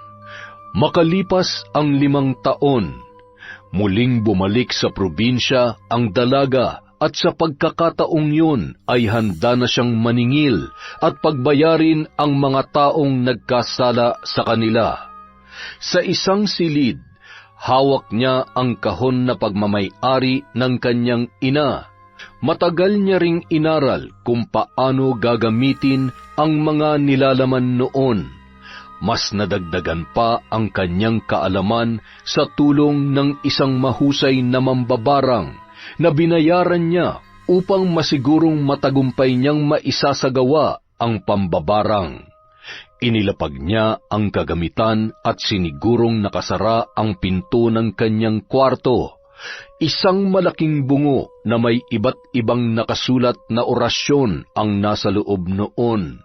Makalipas ang 5 taon, muling bumalik sa probinsya ang dalaga at sa pagkakataong yun ay handa na siyang maningil at pagbayarin ang mga taong nagkasala sa kanila. Sa isang silid, hawak niya ang kahon na pagmamay-ari ng kanyang ina. Matagal niya ring inaral kung paano gagamitin ang mga nilalaman noon. Mas nadagdagan pa ang kanyang kaalaman sa tulong ng isang mahusay na mambabarang na binayaran niya upang masigurong matagumpay niyang maisasagawa ang pambabarang. Inilapag niya ang kagamitan at sinigurong nakasara ang pinto ng kanyang kwarto. Isang malaking bungo na may iba't ibang nakasulat na orasyon ang nasa loob noon.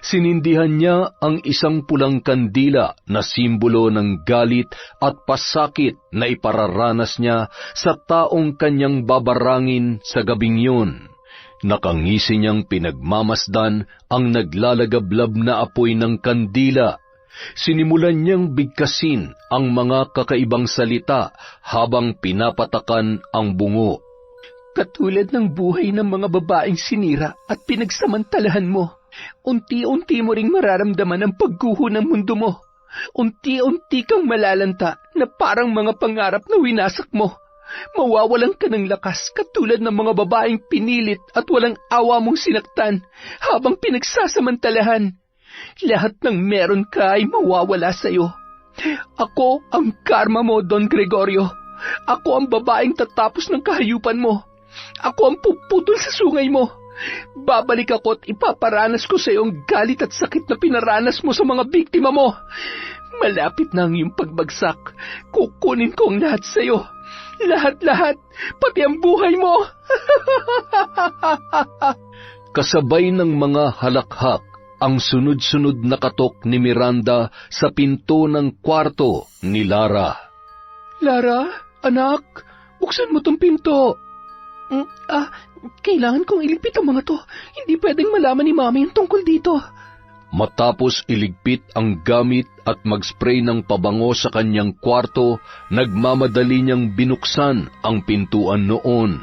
Sinindihan niya ang isang pulang kandila na simbolo ng galit at pasakit na ipararanas niya sa taong kanyang babarangin sa gabing yun. Nakangisi niyang pinagmamasdan ang naglalagablab na apoy ng kandila. Sinimulan niyang bigkasin ang mga kakaibang salita habang pinapatakan ang bungo. Katulad ng buhay ng mga babaeng sinira at pinagsamantalahan mo, unti-unti mo ring mararamdaman ang pagguho ng mundo mo. Unti-unti kang malalanta na parang mga pangarap na winasak mo. Mawawalan ka ng lakas katulad ng mga babaeng pinilit at walang awa mong sinaktan habang pinagsasamantalahan. Lahat ng meron ka ay mawawala sa'yo. Ako ang karma mo, Don Gregorio. Ako ang babaeng tatapos ng kahayupan mo. Ako ang puputol sa sungay mo. Babalik ako at ipaparanas ko sa iyo ang galit at sakit na pinaranas mo sa mga biktima mo. Malapit na ang iyong pagbagsak. Kukunin ko ang lahat sa iyo. Lahat-lahat, pati ang buhay mo. Kasabay ng mga halakhak ang sunod-sunod na katok ni Miranda sa pinto ng kwarto ni Lara. Lara, anak, buksan mo tong pinto. Kailangan kong iligpit ang mga to. Hindi pwedeng malaman ni Mami yung tungkol dito. Matapos iligpit ang gamit at mag-spray ng pabango sa kanyang kwarto, nagmamadali niyang binuksan ang pintuan noon.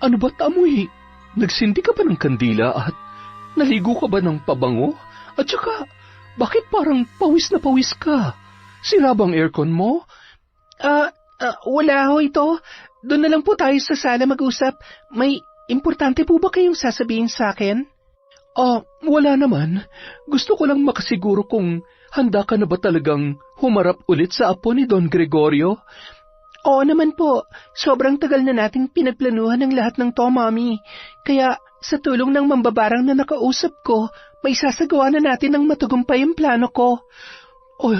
Ano ba't amoy? Nagsindi ka ba ng kandila at naligo ka ba ng pabango? At saka, bakit parang pawis na pawis ka? Sira bang aircon mo? Wala ho ito. Doon na lang po tayo sa sala mag-usap. May importante po ba kayong sasabihin sa akin? Wala naman. Gusto ko lang makasiguro kung handa ka na ba talagang humarap ulit sa apo ni Don Gregorio? Oo naman po. Sobrang tagal na nating pinagplanuhan ng lahat ng to, Mami. Kaya sa tulong ng mambabarang na nakausap ko, may sasagawa na natin ng matagumpay ang plano ko.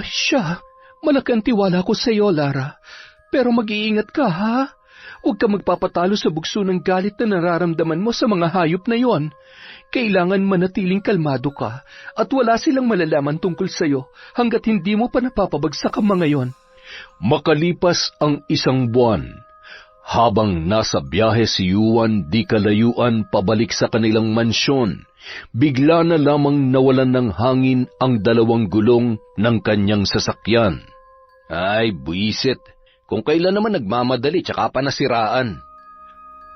Siya. Malaki ang tiwala ko sa iyo, Lara. Pero mag-iingat ka, ha? Huwag ka magpapatalo sa bugso ng galit na nararamdaman mo sa mga hayop na yon. Kailangan manatiling kalmado ka at wala silang malalaman tungkol sa iyo hanggat hindi mo pa napapabagsak ang mga yon. Makalipas ang isang buwan, habang nasa biyahe si Juan di kalayuan pabalik sa kanilang mansyon, bigla na lamang nawalan ng hangin ang 2 gulong ng kanyang sasakyan. Ay, buisit! Kung kailan naman nagmamadali tsaka pa nasiraan.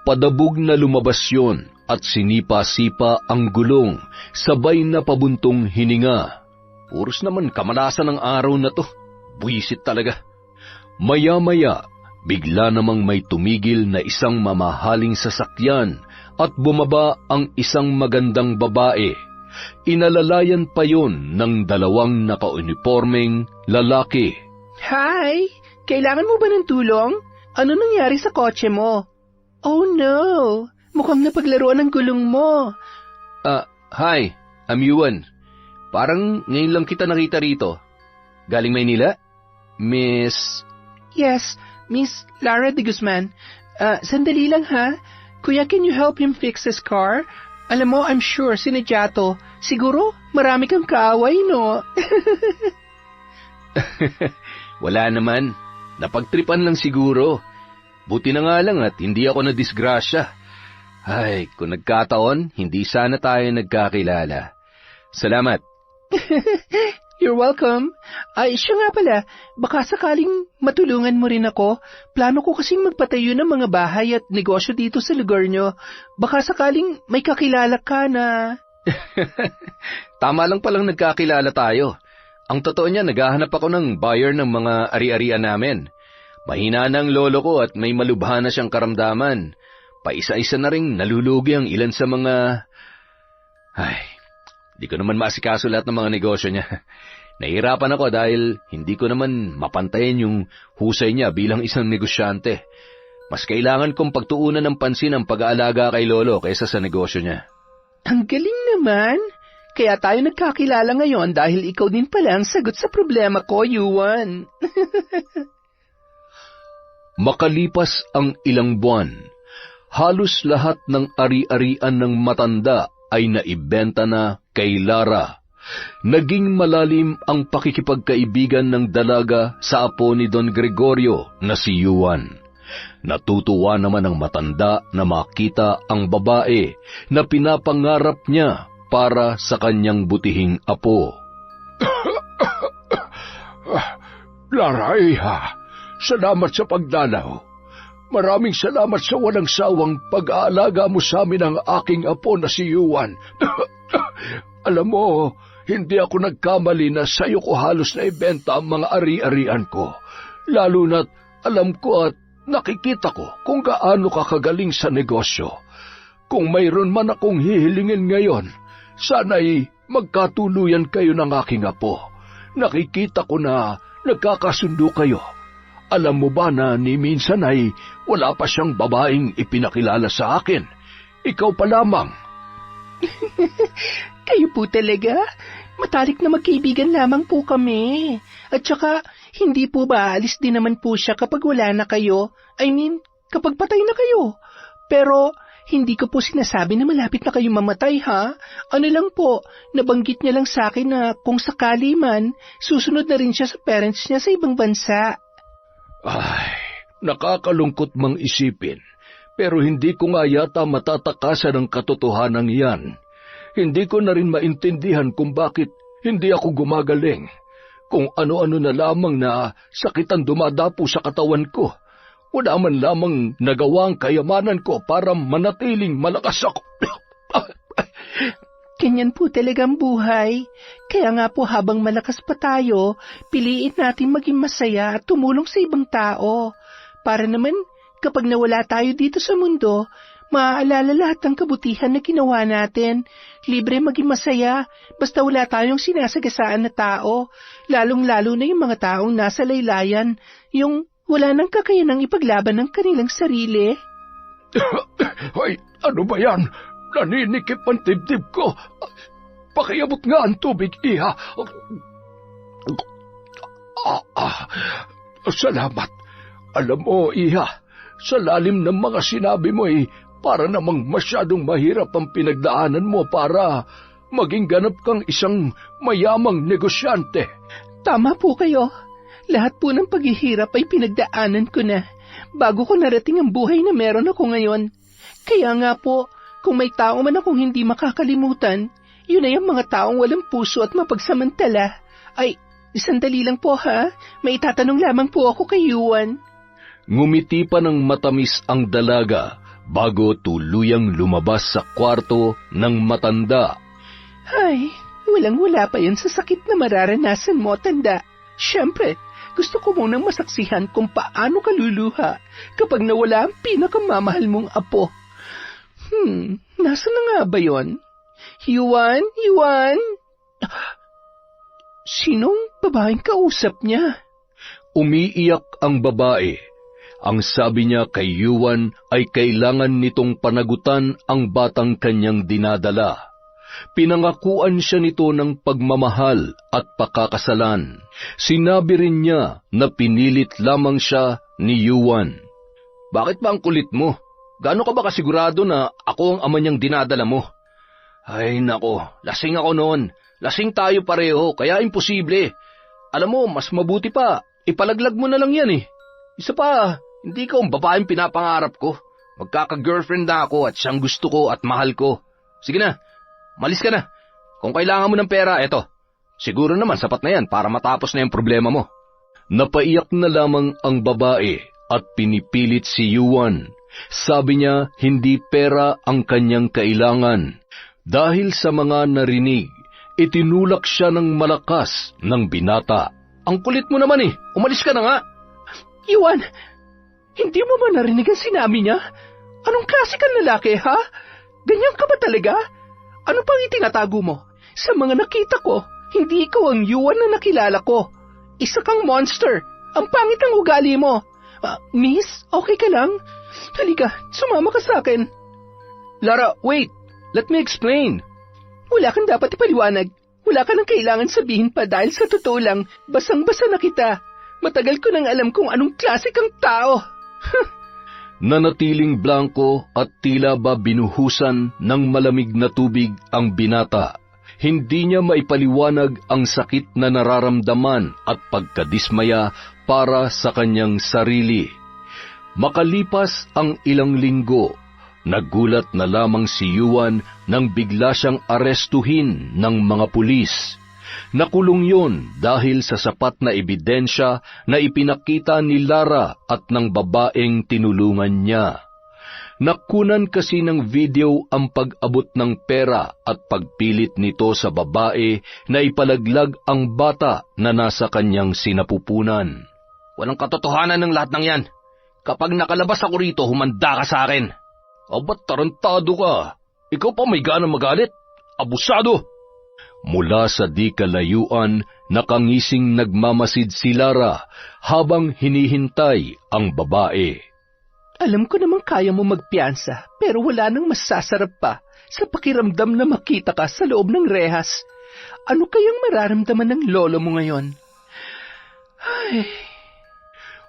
Padabog na lumabas yon at sinipa-sipa ang gulong, sabay na pabuntong hininga. Puros naman kamalasan ng araw na to. Buisit talaga. Maya-maya, bigla namang may tumigil na isang mamahaling sasakyan at bumaba ang isang magandang babae. Inalalayan pa yon ng 2 naka-uniformeng lalaki. Hi! Kailangan mo ba ng tulong? Ano nangyari sa kotse mo? Oh no! Mukhang napaglaruan ng gulong mo. Hi, I'm Juan. Parang ngayon lang kita nakita rito. Galing Maynila? Miss... Yes, Miss Lara de Guzman. Sandali lang ha. Kuya, can you help him fix his car? Alam mo, I'm sure sinadya to. Siguro marami kang kaaway, no? Wala naman. Napagtripan lang siguro. Buti na nga lang at hindi ako nadisgrasya. Ay, kung nagkataon, hindi sana tayo nagkakilala. Salamat. You're welcome. Ay, siya nga pala, baka sakaling matulungan mo rin ako. Plano ko kasing magpatayo ng mga bahay at negosyo dito sa lugar nyo. Baka sakaling may kakilala ka na... Tama lang palang nagkakilala tayo. Ang totoo niya, naghahanap ako ng buyer ng mga ari-arian namin. Mahina na ang lolo ko at may malubha na siyang karamdaman. Paisa-isa na ring nalulugi ang ilan sa mga... Ay, di ko naman maasikaso lahat ng mga negosyo niya. Nahihirapan ako dahil hindi ko naman mapantayin yung husay niya bilang isang negosyante. Mas kailangan kong pagtuunan ng pansin ang pag-aalaga kay lolo kaysa sa negosyo niya. Ang galing naman. Kaya tayo nagkakilala ngayon dahil ikaw din pala ang sagot sa problema ko, Yuan. Makalipas ang ilang buwan, halos lahat ng ari-arian ng matanda ay naibenta na kay Lara. Naging malalim ang pakikipagkaibigan ng dalaga sa apo ni Don Gregorio na si Yuan. Natutuwa naman ang matanda na makita ang babae na pinapangarap niya para sa kanyang butihing apo. Lara, iha, salamat sa pagdalaw. Maraming salamat sa walang sawang pag-aalaga mo sa amin ng aking apo na si Yuan. Alam mo, hindi ako nagkamali na sa'yo ko halos na ibenta ang mga ari-arian ko. Lalo na't alam ko at nakikita ko kung gaano ka kagaling sa negosyo. Kung mayroon man akong hihilingin ngayon, sana'y magkatuluyan kayo ng aking apo. Nakikita ko na nagkakasundo kayo. Alam mo ba na ni minsan ay wala pa siyang babaeng ipinakilala sa akin? Ikaw pa lamang. Kayo po talaga? Matalik na magkaibigan lamang po kami. At saka, hindi po ba alis din naman po siya kapag wala na kayo? I mean, kapag patay na kayo. Pero, hindi ko po sinasabi na malapit na kayo mamatay, ha? Ano lang po, nabanggit niya lang sa akin na kung sakali man, susunod na rin siya sa parents niya sa ibang bansa. Ay, nakakalungkot mang isipin, pero hindi ko nga yata matatakasan ang katotohanan yan. Hindi ko na rin maintindihan kung bakit hindi ako gumagaling. Kung ano-ano na lamang na sakit ang dumadapo sa katawan ko. Wala man lamang nagawa ang kayamanan ko para manatiling malakas ako. Ganyan po talagang buhay. Kaya nga po habang malakas pa tayo, piliin natin maging masaya at tumulong sa ibang tao. Para naman, kapag nawala tayo dito sa mundo, maaalala lahat ng kabutihan na ginawa natin. Libre maging masaya, basta wala tayong sinasagasaan na tao. Lalong-lalo na yung mga taong nasa laylayan, yung wala nang kakayanang ipaglaban ng kanilang sarili. Ay, ano ba yan? Naninikip ang dibdib ko. Pakiabot nga ang tubig, iha. Salamat. Alam mo, iha, sa lalim ng mga sinabi mo para namang masyadong mahirap ang pinagdaanan mo para maging ganap kang isang mayamang negosyante. Tama po kayo. Lahat po ng paghihirap ay pinagdaanan ko na bago ko narating ang buhay na meron ako ngayon. Kaya nga po, kung may tao man akong hindi makakalimutan, yun ay ang mga taong walang puso at mapagsamantala. Ay, sandali lang po ha. May itatanong lamang po ako kay Yuan. Ngumiti pa ng matamis ang dalaga bago tuluyang lumabas sa kwarto ng matanda. Ay, walang-wala pa yan sa sakit na mararanasan mo, tanda. Siyempre, gusto ko munang masaksihan kung paano ka luluha kapag nawala ang pinakamamahal mong apo. Nasa na nga ba yun? Yuan? Yuan? Sinong babaeng kausap niya? Umiiyak ang babae. Ang sabi niya kay Yuan ay kailangan nitong panagutan ang batang kanyang dinadala. Pinangakuan siya nito ng pagmamahal at pakakasalan. Sinabi rin niya na pinilit lamang siya ni Yuan. Bakit ba ang kulit mo? Gaano ka ba kasigurado na ako ang ama niyang dinadala mo? Ay nako, lasing ako noon. Lasing tayo pareho, kaya imposible. Alam mo, mas mabuti pa, ipalaglag mo na lang yan eh. Isa pa, hindi ka ang babaeng pinapangarap ko. Magkaka-girlfriend na ako at siyang gusto ko at mahal ko. Sige na, malis ka na. Kung kailangan mo ng pera, eto. Siguro naman sapat na yan para matapos na yung problema mo. Napaiyak na lamang ang babae at pinipilit si Yuan. Sabi niya hindi pera ang kanyang kailangan. Dahil sa mga narinig, itinulak siya ng malakas ng binata. Ang kulit mo naman eh. Umalis ka na nga. Yuan, hindi mo ba narinig ang sinabi niya? Anong klase kang lalaki, ha? Ganyan ka ba talaga? Ano pang itinatago mo? Sa mga nakita ko, hindi ikaw ang Yuan na nakilala ko. Isa kang monster. Ang pangit ng ugali mo. Miss, okay ka lang? Halika, sumama ka sa akin. Lara, wait. Let me explain. Wala kang dapat ipaliwanag. Wala ka nang kailangan sabihin pa dahil sa totoo lang, basang-basa na kita. Matagal ko nang alam kung anong klase kang tao. Nanatiling blanko at tila ba binuhusan ng malamig na tubig ang binata. Hindi niya maipaliwanag ang sakit na nararamdaman at pagkadismaya para sa kanyang sarili. Makalipas ang ilang linggo, nagulat na lamang si Yuan nang bigla siyang arestuhin ng mga pulis. Nakulong yun dahil sa sapat na ebidensya na ipinakita ni Lara at ng babaeng tinulungan niya. Nakunan kasi ng video ang pag-abot ng pera at pagpilit nito sa babae na ipalaglag ang bata na nasa kanyang sinapupunan. Walang katotohanan ng lahat ng yan. Kapag nakalabas ako rito, humanda ka sa akin. Ba't tarantado ka? Ikaw pa may gana magalit? Abusado! Mula sa di kalayuan, nakangising nagmamasid si Lara habang hinihintay ang babae. Alam ko namang kaya mo magpiyansa, pero wala nang masasarap pa sa pakiramdam na makita ka sa loob ng rehas. Ano kayang mararamdaman ng lolo mo ngayon? Ay...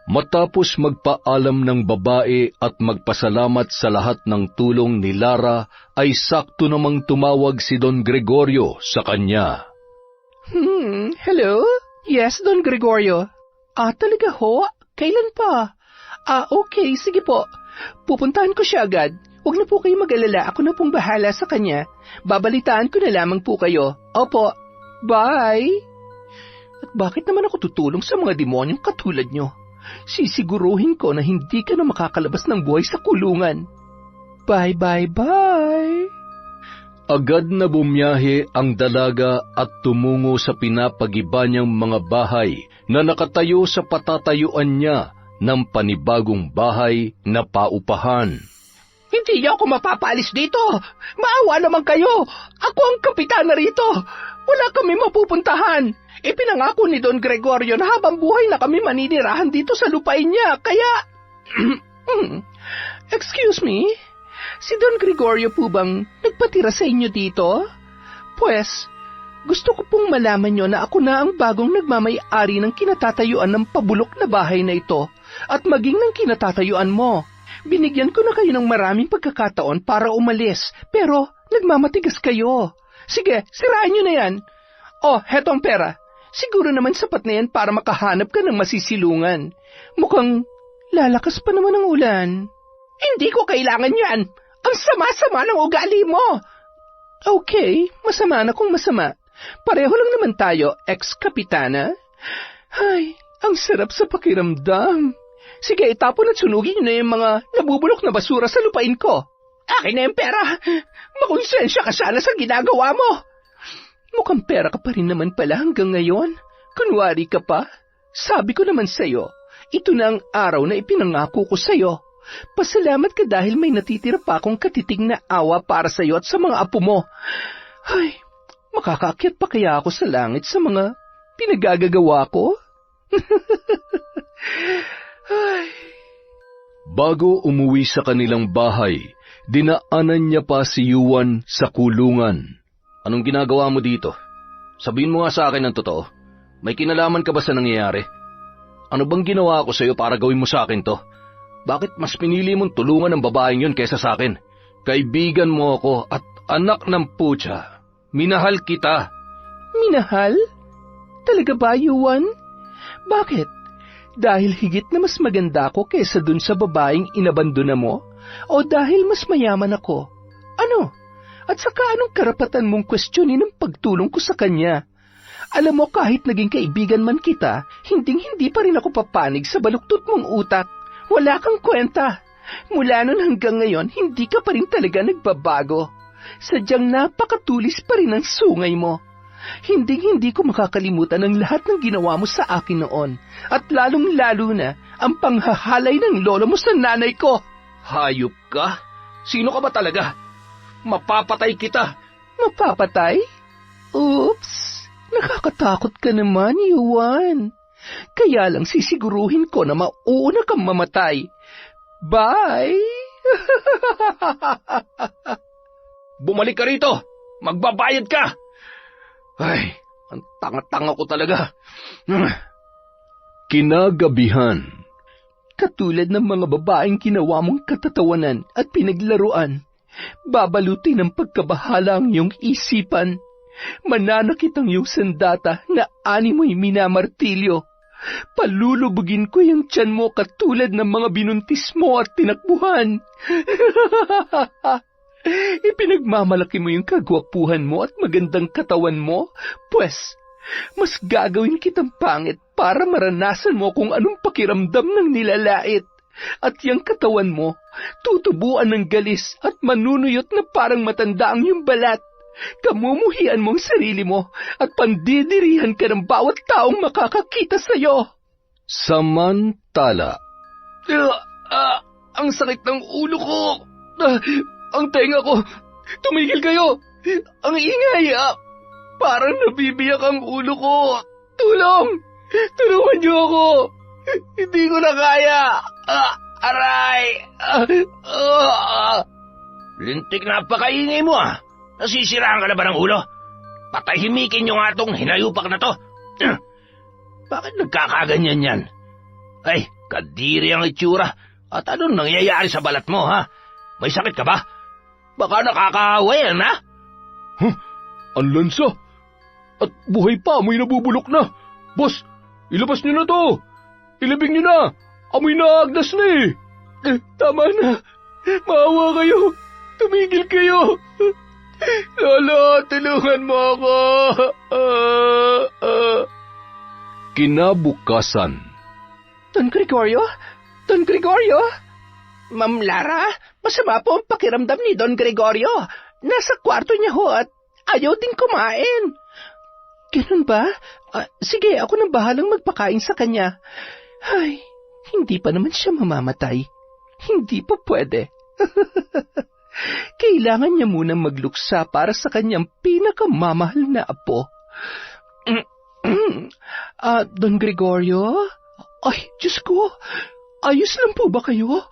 Matapos magpaalam ng babae at magpasalamat sa lahat ng tulong ni Lara, ay sakto namang tumawag si Don Gregorio sa kanya. Hello? Yes, Don Gregorio. Talaga ho? Kailan pa? Okay, sige po. Pupuntahan ko siya agad. Huwag na po kayo mag-alala, ako na pong bahala sa kanya. Babalitaan ko na lamang po kayo. Opo, bye! At bakit naman ako tutulong sa mga demonyong katulad nyo? Sisiguruhin ko na hindi ka na makakalabas ng buhay sa kulungan. Bye, bye, bye! Agad na bumiyahe ang dalaga at tumungo sa pinapagiba niyang mga bahay na nakatayo sa patatayuan niya ng panibagong bahay na paupahan. Hindi niyo ako mapapaalis dito! Maawa naman kayo! Ako ang kapitana rito! Wala kami mapupuntahan! Ipinangako ni Don Gregorio na habang buhay na kami maninirahan dito sa lupain niya, kaya... Excuse me? Si Don Gregorio po bang nagpatira sa inyo dito? Pues, gusto ko pong malaman nyo na ako na ang bagong nagmamay-ari ng kinatatayuan ng pabulok na bahay na ito at maging ng kinatatayuan mo. Binigyan ko na kayo ng maraming pagkakataon para umalis, pero nagmamatigas kayo. Sige, siraan nyo na yan. Hetong pera. Siguro naman sapat na yan para makahanap ka ng masisilungan. Mukhang lalakas pa naman ang ulan. Hindi ko kailangan yan. Ang sama-sama ng ugali mo. Okay, masama na kung masama. Pareho lang naman tayo, ex-kapitana. Ay, ang sarap sa pakiramdam. Sige, itapon at sunugin nyo na yung mga nabubulok na basura sa lupain ko. Akin na yung pera. Makonsensya ka sana sa ginagawa mo. Mukhang pera ka pa rin naman pala hanggang ngayon. Kunwari ka pa. Sabi ko naman sa'yo, ito na ang araw na ipinangako ko sa'yo. Pasalamat ka dahil may natitira pa akong katitig na awa para sa'yo at sa mga apo mo. Ay, makakaakyat pa kaya ako sa langit sa mga pinagagagawa ko? Ay. Bago umuwi sa kanilang bahay, dinaanan niya pa si Yuan sa kulungan. Anong ginagawa mo dito? Sabihin mo nga sa akin ng totoo. May kinalaman ka ba sa nangyayari? Ano bang ginawa ko sa iyo para gawin mo sa akin to? Bakit mas pinili mong tulungan ng babaeng yun kaysa sa akin? Kaibigan mo ako at anak ng putya. Minahal kita. Minahal? Talaga ba, Yuan? Bakit? Dahil higit na mas maganda ako kaysa dun sa babaeng inabandona mo? O dahil mas mayaman ako? Ano? At saka anong karapatan mong kwestiyonin ang pagtulong ko sa kanya? Alam mo, kahit naging kaibigan man kita, hindi pa rin ako papanig sa baluktot mong utak. Wala kang kwenta. Mula nun hanggang ngayon, hindi ka pa rin talaga nagbabago. Sadyang napakatulis pa rin ang sungay mo. Hindi ko makakalimutan ang lahat ng ginawa mo sa akin noon. At lalong-lalo na ang panghahalay ng lolo mo sa nanay ko. Hayop ka? Sino ka ba talaga? Mapapatay kita. Mapapatay? Oops, nakakatakot ka naman, Yuan. Kaya lang sisiguruhin ko na mauna kang mamatay. Bye! Bumalik ka rito! Magbabayad ka! Ay, ang tanga-tanga ko talaga. Kinagabihan. Katulad ng mga babaeng ginawa mong katatawanan at pinaglaruan, babalutin ng pagkabahala ang iyong isipan. Mananakit ang iyong sandata na animoy minamartilyo. Palulubugin ko yung tiyan mo katulad ng mga binuntis mo at tinakbuhan. Ipinagmamalaki mo yung kagwapuhan mo at magandang katawan mo, pues mas gagawin kitang pangit para maranasan mo kung anong pakiramdam ng nilalait. At yung katawan mo, tutubuan ng galis at manunuyot na parang matanda ang iyong balat. Kamumuhian mo ang sarili mo at pandidirihan ka ng bawat taong makakakita sa'yo. Samantala. Ang sakit ng ulo ko. Ang tenga ko. Tumigil kayo. Ang ingay. Parang nabibiyak ang ulo ko. Tulong! Tulungan niyo ako. Hindi ko na kaya. Aray! Lintik na pakaingay mo Nasisiraan ka na ba ng ulo? Patahimikin niyo nga tong hinayupak na to. Bakit nagkakaganyan yan? Ay, kadiri ang itsura. At anong nangyayari sa balat mo, ha? May sakit ka ba? Baka nakakaaway yan, ha? Ang lansa! At buhay pa, amoy nabubulok na! Boss, ilabas niyo na to! Ilibing niyo na! Amoy na agdas na Tama na. Maawa kayo. Tumigil kayo. Lolo, tulungan mo ako. Kinabukasan. Don Gregorio? Don Gregorio? Ma'am Lara, masama po ang pakiramdam ni Don Gregorio. Nasa kwarto niya ho at ayaw din kumain. Ganun ba? Sige, ako nang bahalang magpakain sa kanya. Ay, hindi pa naman siya mamamatay. Hindi pa pwede. Kailangan niya munang magluksa para sa kanyang pinakamamahal na apo. Don Gregorio? Ay, Diyos ko, ayos lang po ba kayo?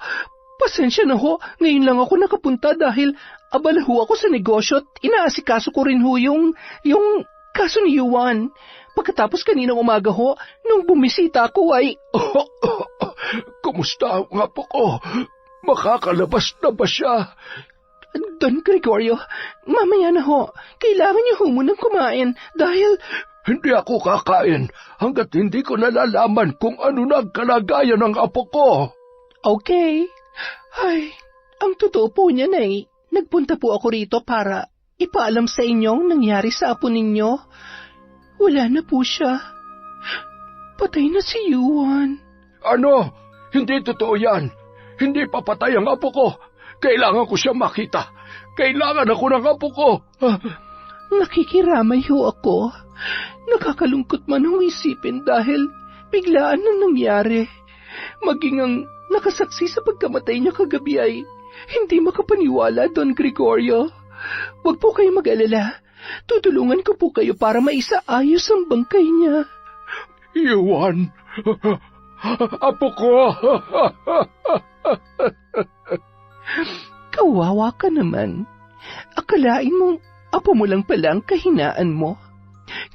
Pasensya na ho, ngayon lang ako nakapunta dahil abala ho ako sa negosyo at inaasikaso ko rin ho yung kaso ni Yuan. Pagkatapos kaninang umaga ho, nung bumisita ako ay... Kumusta ang apo ko? Makakalabas na ba siya? Don Gregorio, mamaya na ho. Kailangan niyo ho munang kumain dahil... Hindi ako kakain hanggat hindi ko nalalaman kung ano na ang kalagayan ng apo ko. Okay. Ay, ang totoo po niyan ay nagpunta po ako rito para ipaalam sa inyong nangyari sa apo ninyo. Wala na po siya. Patay na si Yuan. Ano? Hindi totoo yan. Hindi papatay ang apo ko. Kailangan ko siya makita. Kailangan ako ng apo ko. Nakikiramay ho ako. Nakakalungkot man ang isipin dahil biglaan na nangyari. Maging ang nakasaksi sa pagkamatay niya kagabi ay hindi makapaniwala, Don Gregorio. Huwag po kayo mag-alala. Tutulungan ko po kayo para maisaayos ang bangkay niya. Yuan, apo ko. Kawawa ka naman. Akalain mong apo mo lang pala ang kahinaan mo.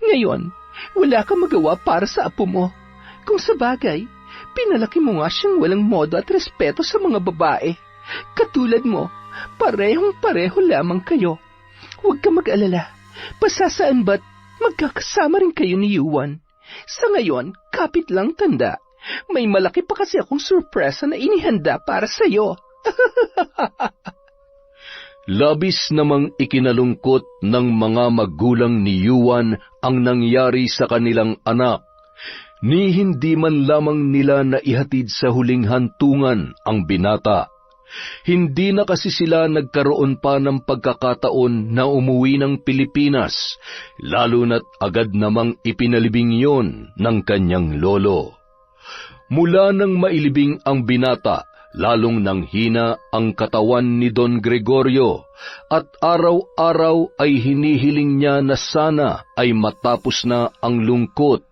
Ngayon, wala kang magawa para sa apo mo. Kung sa bagay, pinalaki mo nga siyang walang modo at respeto sa mga babae. Katulad mo, parehong-pareho lamang kayo. Huwag ka mag-alala. Pasasaan ba't magkakasama rin kayo ni Yuan? Sa ngayon, kapit lang tanda. May malaki pa kasi akong sorpresa na inihanda para sa'yo. Labis namang ikinalungkot ng mga magulang ni Yuan ang nangyari sa kanilang anak, ni hindi man lamang nila naihatid sa huling hantungan ang binata. Hindi na kasi sila nagkaroon pa ng pagkakataon na umuwi ng Pilipinas, lalo na't agad namang ipinalibing yon ng kanyang lolo. Mula nang mailibing ang binata, lalong nanghina ang katawan ni Don Gregorio at araw-araw ay hinihiling niya na sana ay matapos na ang lungkot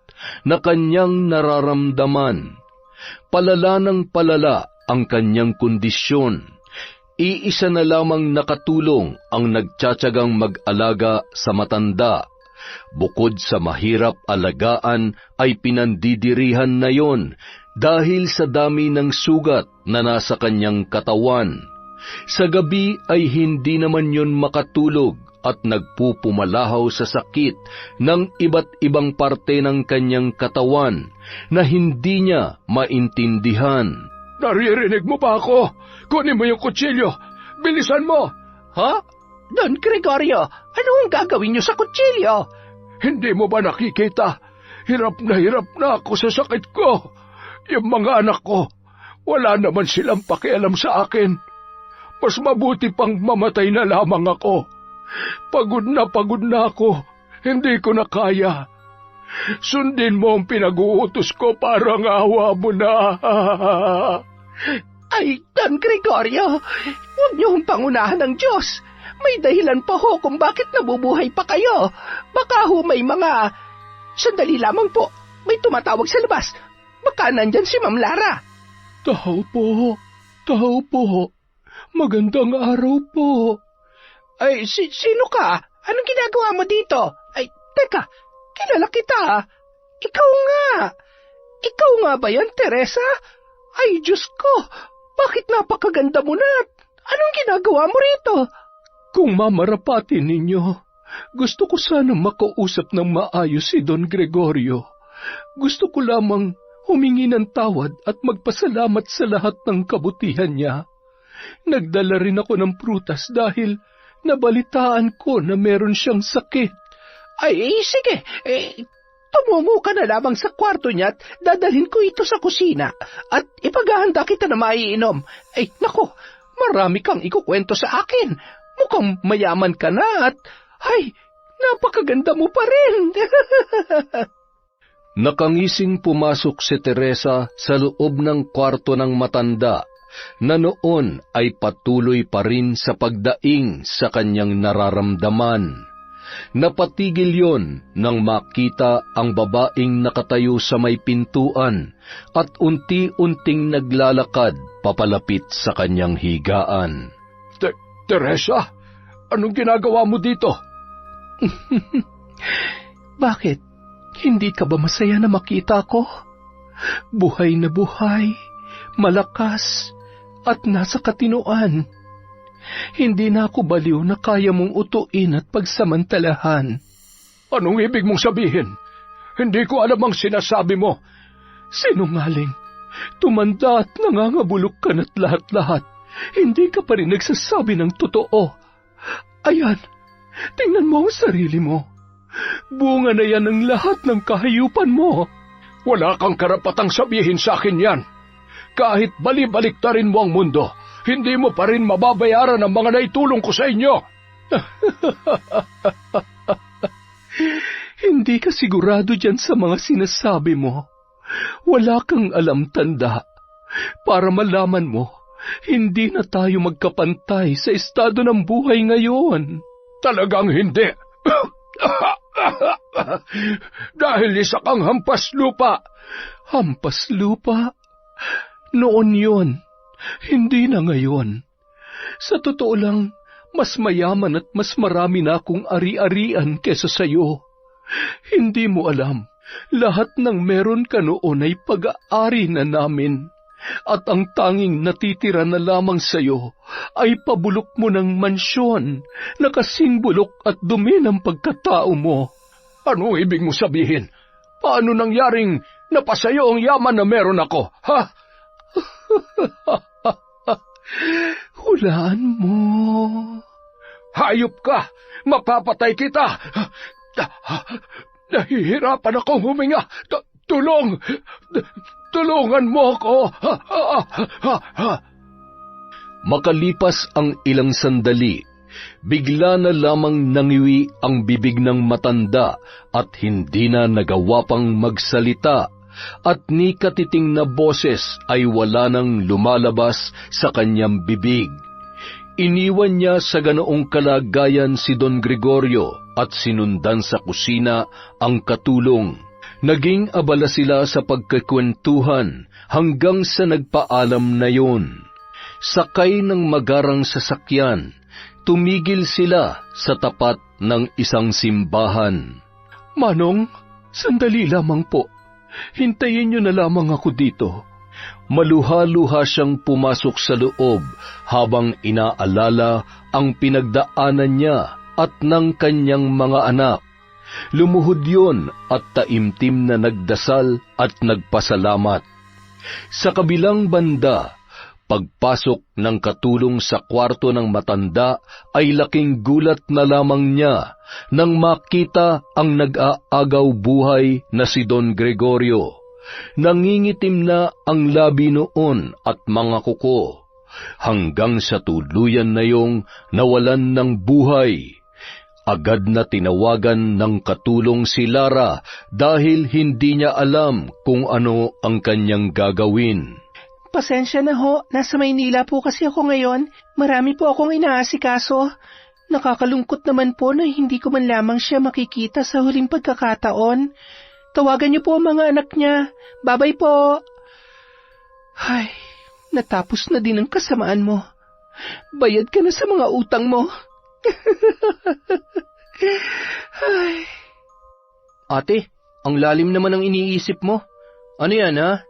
na kanyang nararamdaman. Palala ng palala ang kanyang kondisyon. Iisa na lamang nakatulong ang nagtsatsagang mag-alaga sa matanda. Bukod sa mahirap alagaan ay pinandidirihan na yon dahil sa dami ng sugat na nasa kanyang katawan. Sa gabi ay hindi naman yon makatulog at nagpupumalahaw sa sakit ng iba't ibang parte ng kanyang katawan na hindi niya maintindihan. Naririnig mo ba ako? Kunin mo yung kutsilyo. Bilisan mo. Ha? Don Gregorio, ano ang gagawin niyo sa kutsilyo? Hindi mo ba nakikita? Hirap na ako sa sakit ko. Yung mga anak ko, wala naman silang pakialam sa akin. Mas mabuti pang mamatay na lamang ako. Pagod na ako. Hindi ko na kaya. Sundin mo ang pinag-uutos ko, parang awa mo na. Ay, Don Gregorio, huwag niyong pangunahan ng Diyos. May dahilan pa ho kung bakit nabubuhay pa kayo. Baka ho may mga... Sandali lamang po, may tumatawag sa labas. Baka nandyan si Ma'am Lara. Tao po. Magandang araw po. Ay, sino ka? Anong ginagawa mo dito? Ay, teka, kilala kita. Ikaw nga ba yan, Teresa? Ay, Diyos ko, bakit napakaganda mo na? Anong ginagawa mo rito? Kung mamarapatin ninyo, gusto ko sana makausap ng maayos si Don Gregorio. Gusto ko lamang humingi ng tawad at magpasalamat sa lahat ng kabutihan niya. Nagdala rin ako ng prutas dahil nabalitaan ko na meron siyang sakit. Ay, sige, tumungo ka na lamang sa kwarto niya at dadalhin ko ito sa kusina at ipaghahanda kita na maiinom. Ay, nako, marami kang ikukwento sa akin. Mukhang mayaman ka na at, ay, napakaganda mo pa rin. Nakangising pumasok si Teresa sa loob ng kwarto ng matanda na noon ay patuloy pa rin sa pagdaing sa kanyang nararamdaman. Napatigil yon nang makita ang babaeng nakatayo sa may pintuan at unti-unting naglalakad papalapit sa kanyang higaan. Teresa, anong ginagawa mo dito? Bakit? Hindi ka ba masaya na makita ko? Buhay na buhay, malakas, at nasa katinoan. Hindi na ako baliw na kaya mong utuin at pagsamantalahan. Anong ibig mong sabihin? Hindi ko alam ang sinasabi mo. Sinungaling. Tumanda at nangangabulok ka na't lahat-lahat. Hindi ka pa rin nagsasabi ng totoo. Ayan, tingnan mo ang sarili mo. Bunga na yan ang lahat ng kahayupan mo. Wala kang karapatang sabihin sa akin yan. Kahit bali-baliktarin mo ang mundo, hindi mo pa rin mababayaran ang mga naitulong ko sa inyo. Hindi ka sigurado dyan sa mga sinasabi mo. Wala kang alam, tanda. Para malaman mo, hindi na tayo magkapantay sa estado ng buhay ngayon. Talagang hindi. Dahil isa kang hampas lupa. Hampas lupa? Noon yun. Hindi na ngayon. Sa totoo lang, mas mayaman at mas marami na akong ari-arian kesa sayo. Hindi mo alam, lahat ng meron ka noon ay pag-aari na namin. At ang tanging natitira na lamang sayo ay pabulok mo ng mansyon na kasing bulok at dumi ng pagkatao mo. Ano ibig mo sabihin? Paano nangyaring napasayo ang yaman na meron ako, ha? Hulaan mo. Hayop ka! Mapapatay kita! Nahihirapan akong huminga! Tulungan mo ako! Makalipas ang ilang sandali, bigla na lamang nangiwi ang bibig ng matanda at hindi na nagawa pang magsalita, at ni katiting na boses ay wala nang lumalabas sa kanyang bibig. Iniwan niya sa ganoong kalagayan si Don Gregorio at sinundan sa kusina ang katulong. Naging abala sila sa pagkakwentuhan hanggang sa nagpaalam na yon. Sakay ng magarang sasakyan, tumigil sila sa tapat ng isang simbahan. Manong, sandali lamang po. Hintayin niyo na lamang ako dito. Maluha-luha siyang pumasok sa loob habang inaalala ang pinagdaanan niya at ng kanyang mga anak. Lumuhod yun at taimtim na nagdasal at nagpasalamat. Sa kabilang banda, pagpasok ng katulong sa kwarto ng matanda ay laking gulat na lamang niya nang makita ang nag-aagaw buhay na si Don Gregorio. Nangingitim na ang labi noon at mga kuko, hanggang sa tuluyan na yung nawalan ng buhay. Agad na tinawagan ng katulong si Lara dahil hindi niya alam kung ano ang kanyang gagawin. Pasensya na ho, nasa Maynila po kasi ako ngayon. Marami po akong inaasikaso. Nakakalungkot naman po na hindi ko man lamang siya makikita sa huling pagkakataon. Tawagan niyo po ang mga anak niya. Babay po. Ay, natapos na din ang kasamaan mo. Bayad ka na sa mga utang mo. Ay. Ate, ang lalim naman ang iniisip mo. Ano yan, ha?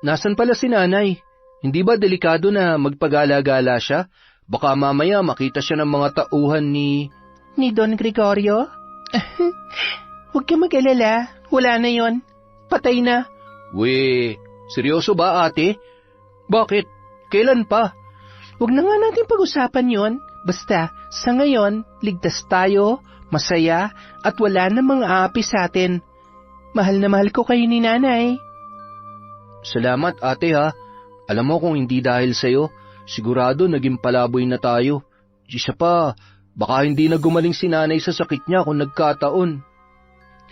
Nasan pala si nanay? Hindi ba delikado na magpagala-gala siya? Baka mamaya makita siya ng mga tauhan ni Don Gregorio? Huwag ka mag-alala. Wala na yon. Patay na. We, seryoso ba, ate? Bakit? Kailan pa? Huwag na nga natin pag-usapan yon. Basta, sa ngayon, ligtas tayo, masaya, at wala namang aapi sa atin. Mahal na mahal ko kayo ni nanay. Salamat, ate, ha. Alam mo kung hindi dahil sa'yo, sigurado naging palaboy na tayo. Isa pa, baka hindi na gumaling si nanay sa sakit niya kung nagkataon.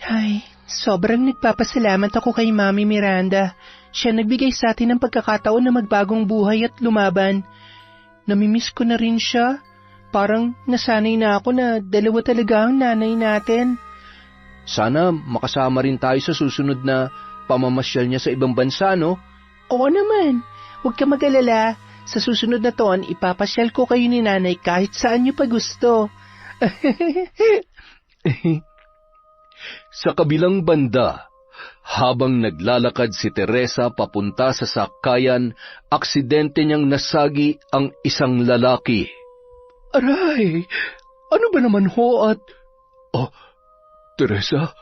Ay, sobrang nagpapasalamat ako kay Mami Miranda. Siya nagbigay sa atin ng pagkakataon na magbagong buhay at lumaban. Namimiss ko na rin siya. Parang nasanay na ako na dalawa talaga ang nanay natin. Sana makasama rin tayo sa susunod na pamamasyal niya sa ibang bansa, no? Oo naman. Huwag ka mag-alala. Sa susunod na taon, ipapasyal ko kayo ni nanay kahit saan niyo pa gusto. Sa kabilang banda, habang naglalakad si Teresa papunta sa sakayan, aksidente niyang nasagi ang isang lalaki. Aray! Ano ba naman ho at... Oh, Teresa?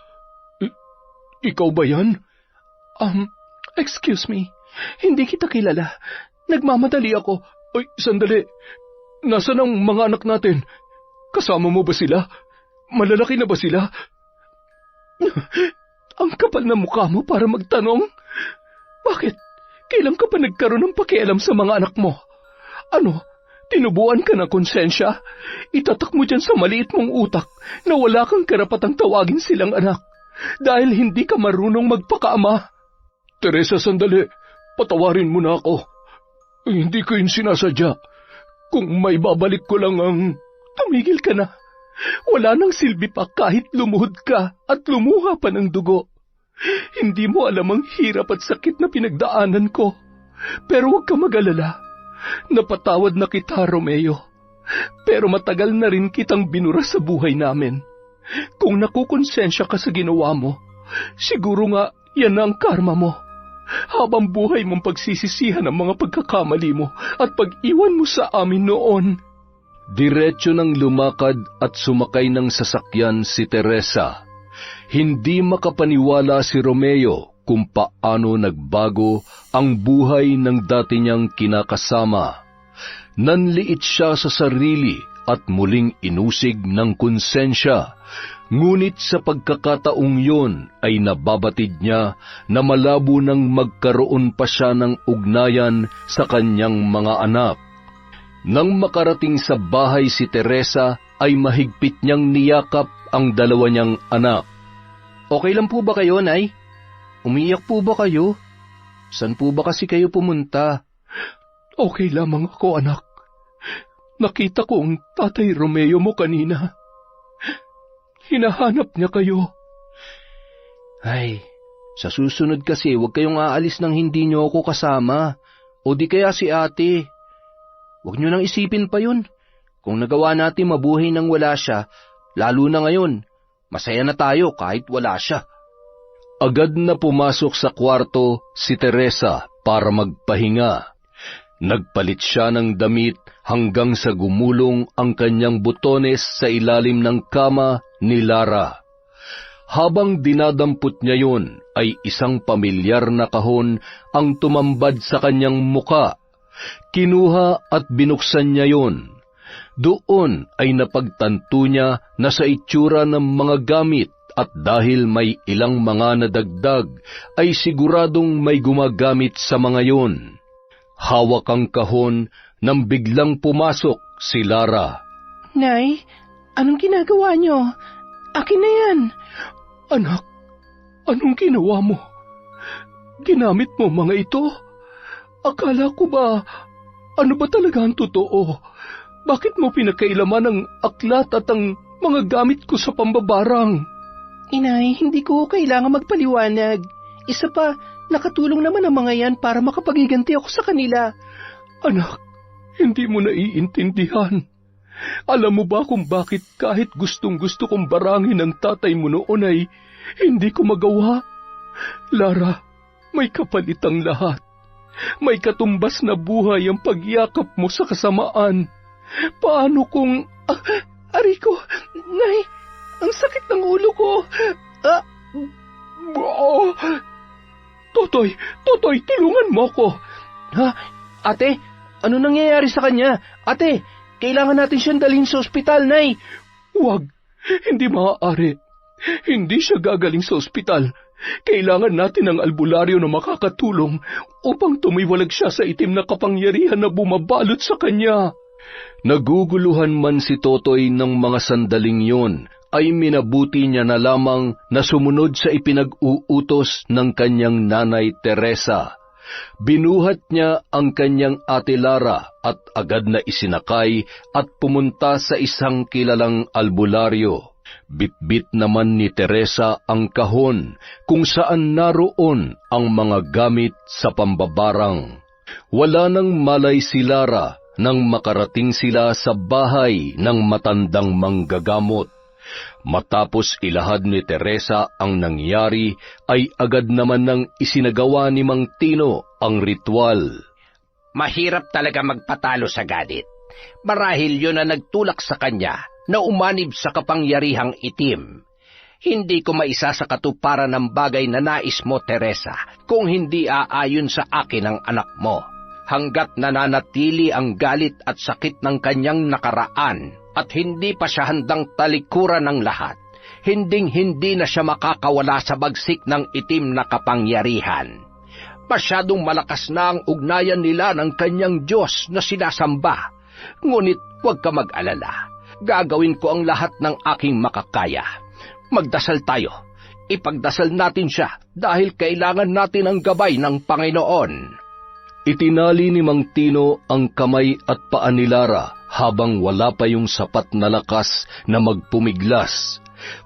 Ikaw ba yan? Excuse me. Hindi kita kilala. Nagmamadali ako. Ay, sandali. Nasaan ang mga anak natin? Kasama mo ba sila? Malalaki na ba sila? Ang kapal na mukha mo para magtanong. Bakit? Kailan ka pa nagkaroon ng pakialam sa mga anak mo? Ano? Tinubuan ka ng konsensya? Itatak mo dyan sa maliit mong utak na wala kang karapatang tawagin silang anak dahil hindi ka marunong magpakaama. Teresa, sandali. Patawarin mo na ako. Hindi ko yun sinasadya. Kung may babalik ko lang ang... Tumigil ka na. Wala nang silbi pa kahit lumuhod ka at lumuha pa ng dugo. Hindi mo alam ang hirap at sakit na pinagdaanan ko. Pero huwag ka mag-alala. Napatawad na kita, Romeo. Pero matagal na rin kitang binura sa buhay namin. Kung nakukonsensya ka sa ginawa mo, siguro nga yan na ang karma mo. Habang buhay mong pagsisisihan ang mga pagkakamali mo at pag-iwan mo sa amin noon. Diretso nang lumakad at sumakay ng sasakyan si Teresa. Hindi makapaniwala si Romeo kung paano nagbago ang buhay ng dati niyang kinakasama. Nanliit siya sa sarili at muling inusig ng konsensya, ngunit sa pagkakataong yun ay nababatid niya na malabo nang magkaroon pa siya ng ugnayan sa kanyang mga anak. Nang makarating sa bahay si Teresa, ay mahigpit niyang niyakap ang dalawa niyang anak. Okay lang po ba kayo, Nay? Umiyak po ba kayo? San po ba kasi kayo pumunta? Okay lamang ako, anak. Nakita ko ang Tatay Romeo mo kanina. Hinahanap niya kayo. Ay, sa susunod kasi huwag kayong aalis nang hindi niyo ako kasama. O di kaya si ate. Huwag niyo nang isipin pa yun. Kung nagawa natin mabuhay nang wala siya, lalo na ngayon, masaya na tayo kahit wala siya. Agad na pumasok sa kwarto si Teresa para magpahinga. Nagpalit siya ng damit hanggang sa gumulong ang kanyang butones sa ilalim ng kama ni Lara. Habang dinadampot niya yun, ay isang pamilyar na kahon ang tumambad sa kanyang muka. Kinuha at binuksan niya yun. Doon ay napagtanto niya na sa itsura ng mga gamit at dahil may ilang mga nadagdag, ay siguradong may gumagamit sa mga yun. Hawak ang kahon nang biglang pumasok si Lara. Nay, anong ginagawa niyo? Akin na yan. Anak, anong ginawa mo? Ginamit mo mga ito? Akala ko ba, ano ba talaga ang totoo? Bakit mo pinakailaman ang aklat at ang mga gamit ko sa pambabarang? Inay, hindi ko kailangan magpaliwanag. Isa pa, nakatulong naman ang mga yan para makapagiganti ako sa kanila. Anak, hindi mo naiintindihan. Alam mo ba kung bakit kahit gustong-gusto kong barangin ang tatay mo noon ay hindi ko magawa? Lara, may kapalit ang lahat. May katumbas na buhay ang pagyakap mo sa kasamaan. Paano kung... Ariko, Nay, ang sakit ng ulo ko. Totoy, tulungan mo ko. Ha? Ate, ano nangyayari sa kanya? Ate, kailangan natin siyang dalhin sa ospital, Nay. Huwag, hindi maaari. Hindi siya gagaling sa ospital. Kailangan natin ng albularyo na makakatulong upang tumiwalag siya sa itim na kapangyarihan na bumabalot sa kanya. Naguguluhan man si Totoy ng mga sandaling yun, ay minabuti niya na lamang na sumunod sa ipinag-uutos ng kanyang nanay Teresa. Binuhat niya ang kanyang ate Lara at agad na isinakay at pumunta sa isang kilalang albularyo. Bitbit naman ni Teresa ang kahon kung saan naroon ang mga gamit sa pambabarang. Wala nang malay si Lara nang makarating sila sa bahay ng matandang manggagamot. Matapos ilahad ni Teresa ang nangyari, ay agad naman nang isinagawa ni Mang Tino ang ritual. Mahirap talaga magpatalo sa galit. Marahil yun na nagtulak sa kanya na umanib sa kapangyarihang itim. Hindi ko maisa sa katuparan ng bagay na nais mo, Teresa, kung hindi aayon sa akin ang anak mo. Hanggat nananatili ang galit at sakit ng kanyang nakaraan at hindi pa siya handang talikuran ng lahat, hinding-hindi na siya makakawala sa bagsik ng itim na kapangyarihan. Masyadong malakas na ang ugnayan nila ng kanyang Diyos na sinasamba. Ngunit huwag ka mag-alala. Gagawin ko ang lahat ng aking makakaya. Magdasal tayo. Ipagdasal natin siya dahil kailangan natin ang gabay ng Panginoon. Itinali ni Mang Tino ang kamay at paa ni Lara habang wala pa yung sapat na lakas na magpumiglas.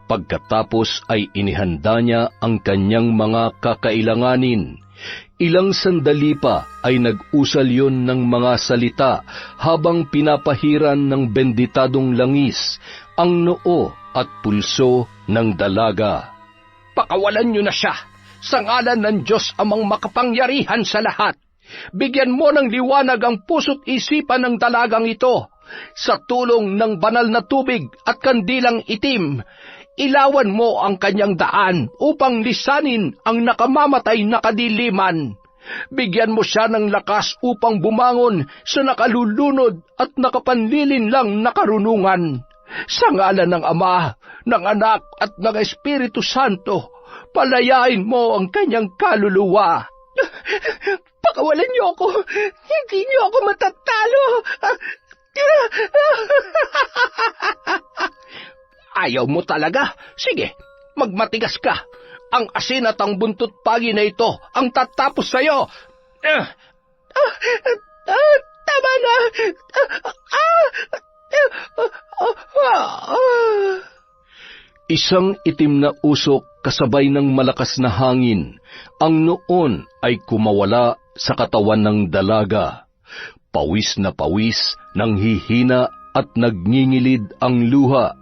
Pagkatapos ay inihanda niya ang kanyang mga kakailanganin. Ilang sandali pa ay nag-usal yon ng mga salita habang pinapahiran ng benditadong langis ang noo at pulso ng dalaga. Pakawalan niyo na siya sa ngalan ng Diyos amang makapangyarihan sa lahat. Bigyan mo ng liwanag ang puso't isipan ng dalagang ito. Sa tulong ng banal na tubig at kandilang itim, ilawan mo ang kanyang daan upang lisanin ang nakamamatay na kadiliman. Bigyan mo siya ng lakas upang bumangon sa nakalulunod at nakapanlilin lang na karunungan. Sa ngalan ng Ama, ng Anak at ng Espiritu Santo, palayain mo ang kanyang kaluluwa. Pakawalan niyo ako! Hindi niyo ako matatalo! Ayaw mo talaga? Sige, magmatigas ka. Ang asin at ang buntot pagi na ito ang tatapos sa'yo. Tama na! Isang itim na usok kasabay ng malakas na hangin ang noon ay kumawala sa katawan ng dalaga. Pawis na pawis, nanghihina at nagngingilid ang luha.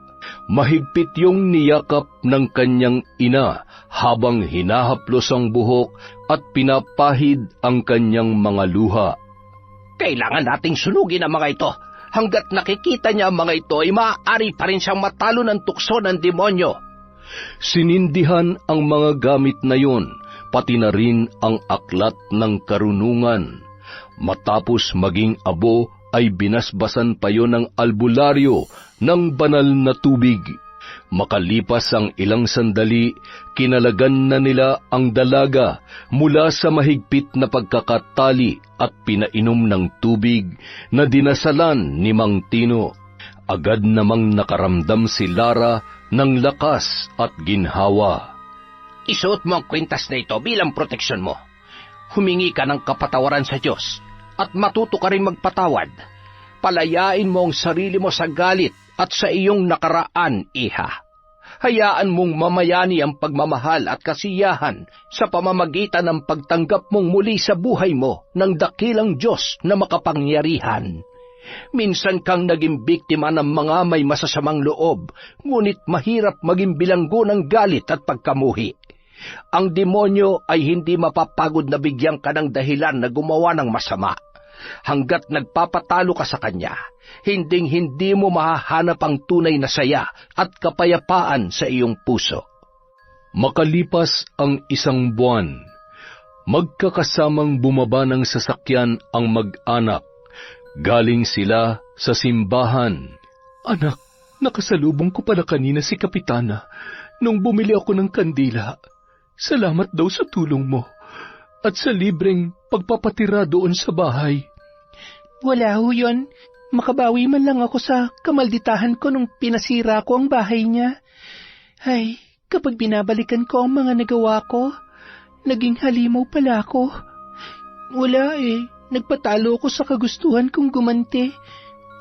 Mahigpit yung niyakap ng kanyang ina habang hinahaplos ang buhok at pinapahid ang kanyang mga luha. Kailangan nating sunugin ang mga ito. Hanggat nakikita niya ang mga ito ay maaari pa rin siyang matalo ng tukso ng demonyo. Sinindihan ang mga gamit na yon, pati na rin ang aklat ng karunungan. Matapos maging abo ay binasbasan pa yon ng albularyo ng banal na tubig. Makalipas ang ilang sandali, kinalagan na nila ang dalaga mula sa mahigpit na pagkakatali at pinainom ng tubig na dinasalan ni Mang Tino. Agad namang nakaramdam si Lara ng lakas at ginhawa. Isuot mo ang kwintas na ito bilang proteksyon mo. Humingi ka ng kapatawaran sa Diyos at matuto ka rin magpatawad. Palayain mo ang sarili mo sa galit at sa iyong nakaraan, iha. Hayaan mong mamayani ang pagmamahal at kasiyahan sa pamamagitan ng pagtanggap mong muli sa buhay mo ng dakilang Diyos na makapangyarihan. Minsan kang naging biktima ng mga may masasamang loob, ngunit mahirap maging bilanggo ng galit at pagkamuhi. Ang demonyo ay hindi mapapagod na bigyan ka ng dahilan na gumawa ng masama. Hanggat nagpapatalo ka sa kanya, hinding-hindi mo mahahanap ang tunay na saya at kapayapaan sa iyong puso. Makalipas ang isang buwan, magkakasamang bumaba ng sasakyan ang mag-anak. Galing sila sa simbahan. Anak, nakasalubong ko pala kanina si Kapitana nung bumili ako ng kandila. Salamat daw sa tulong mo at sa libreng pagpapatira doon sa bahay. Wala ho yun. Makabawi man lang ako sa kamalditahan ko nung pinasira ko ang bahay niya. Ay, kapag binabalikan ko ang mga nagawa ko, naging halimaw pala ako. Wala eh. Nagpatalo ko sa kagustuhan kong gumanti.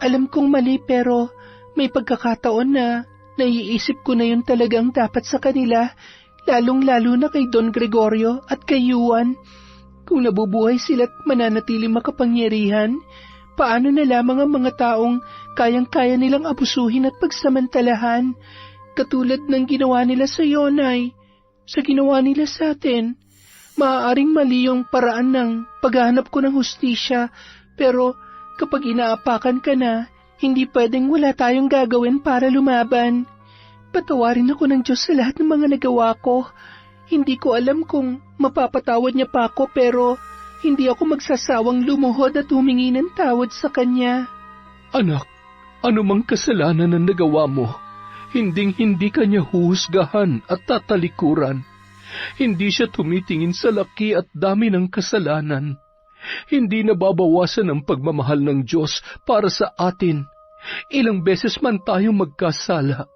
Alam kong mali pero may pagkakataon na naiisip ko na yun talagang dapat sa kanila, lalong-lalo na kay Don Gregorio at kay Juan. Kung nabubuhay sila't mananatiling makapangyarihan, paano na lamang ang mga taong kayang-kaya nilang abusuhin at pagsamantalahan, katulad ng ginawa nila sa Yonay, sa ginawa nila sa atin. Maaaring mali yung paraan ng paghahanap ko ng hustisya, pero kapag inaapakan ka na, hindi pwedeng wala tayong gagawin para lumaban. Patawarin ako ng Diyos sa lahat ng mga nagawa ko. Hindi ko alam kung mapapatawad niya pa ako, pero hindi ako magsasawang lumuhod at humingi ng tawad sa Kanya. Anak, anumang kasalanan na nagawa mo, hinding-hindi ka niya huhusgahan at tatalikuran. Hindi siya tumitingin sa laki at dami ng kasalanan. Hindi nababawasan ang pagmamahal ng Diyos para sa atin. Ilang beses man tayong magkasala.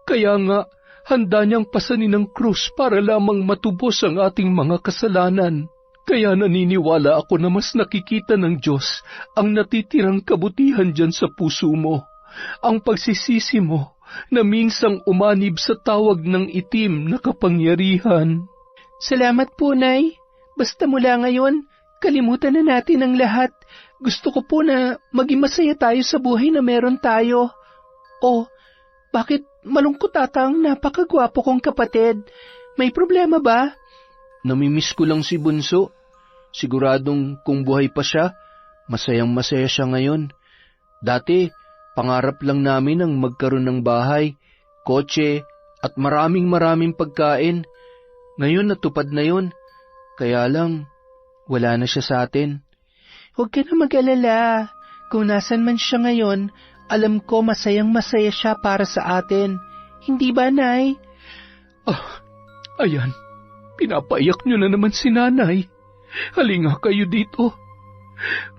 Kaya nga, handa niyang pasanin ng krus para lamang matubos ang ating mga kasalanan. Kaya naniniwala ako na mas nakikita ng Diyos ang natitirang kabutihan dyan sa puso mo, ang pagsisisi mo, na minsang umanib sa tawag ng itim na kapangyarihan. Salamat po, Nay. Basta mula ngayon, kalimutan na natin ang lahat. Gusto ko po na maging masaya tayo sa buhay na meron tayo. Oh, bakit malungkot ata ang napakagwapo kong kapatid? May problema ba? Namimiss ko lang si Bunso. Siguradong kung buhay pa siya, masayang-masaya siya ngayon. Dati, pangarap lang namin ang magkaroon ng bahay, kotse, at maraming pagkain. Ngayon natupad na yun. Kaya lang, wala na siya sa atin. Huwag ka na mag-alala. Kung nasan man siya ngayon, alam ko masayang-masaya siya para sa atin. Hindi ba, Nay? Ayan, pinapaiyak niyo na naman si nanay. Halinga kayo dito.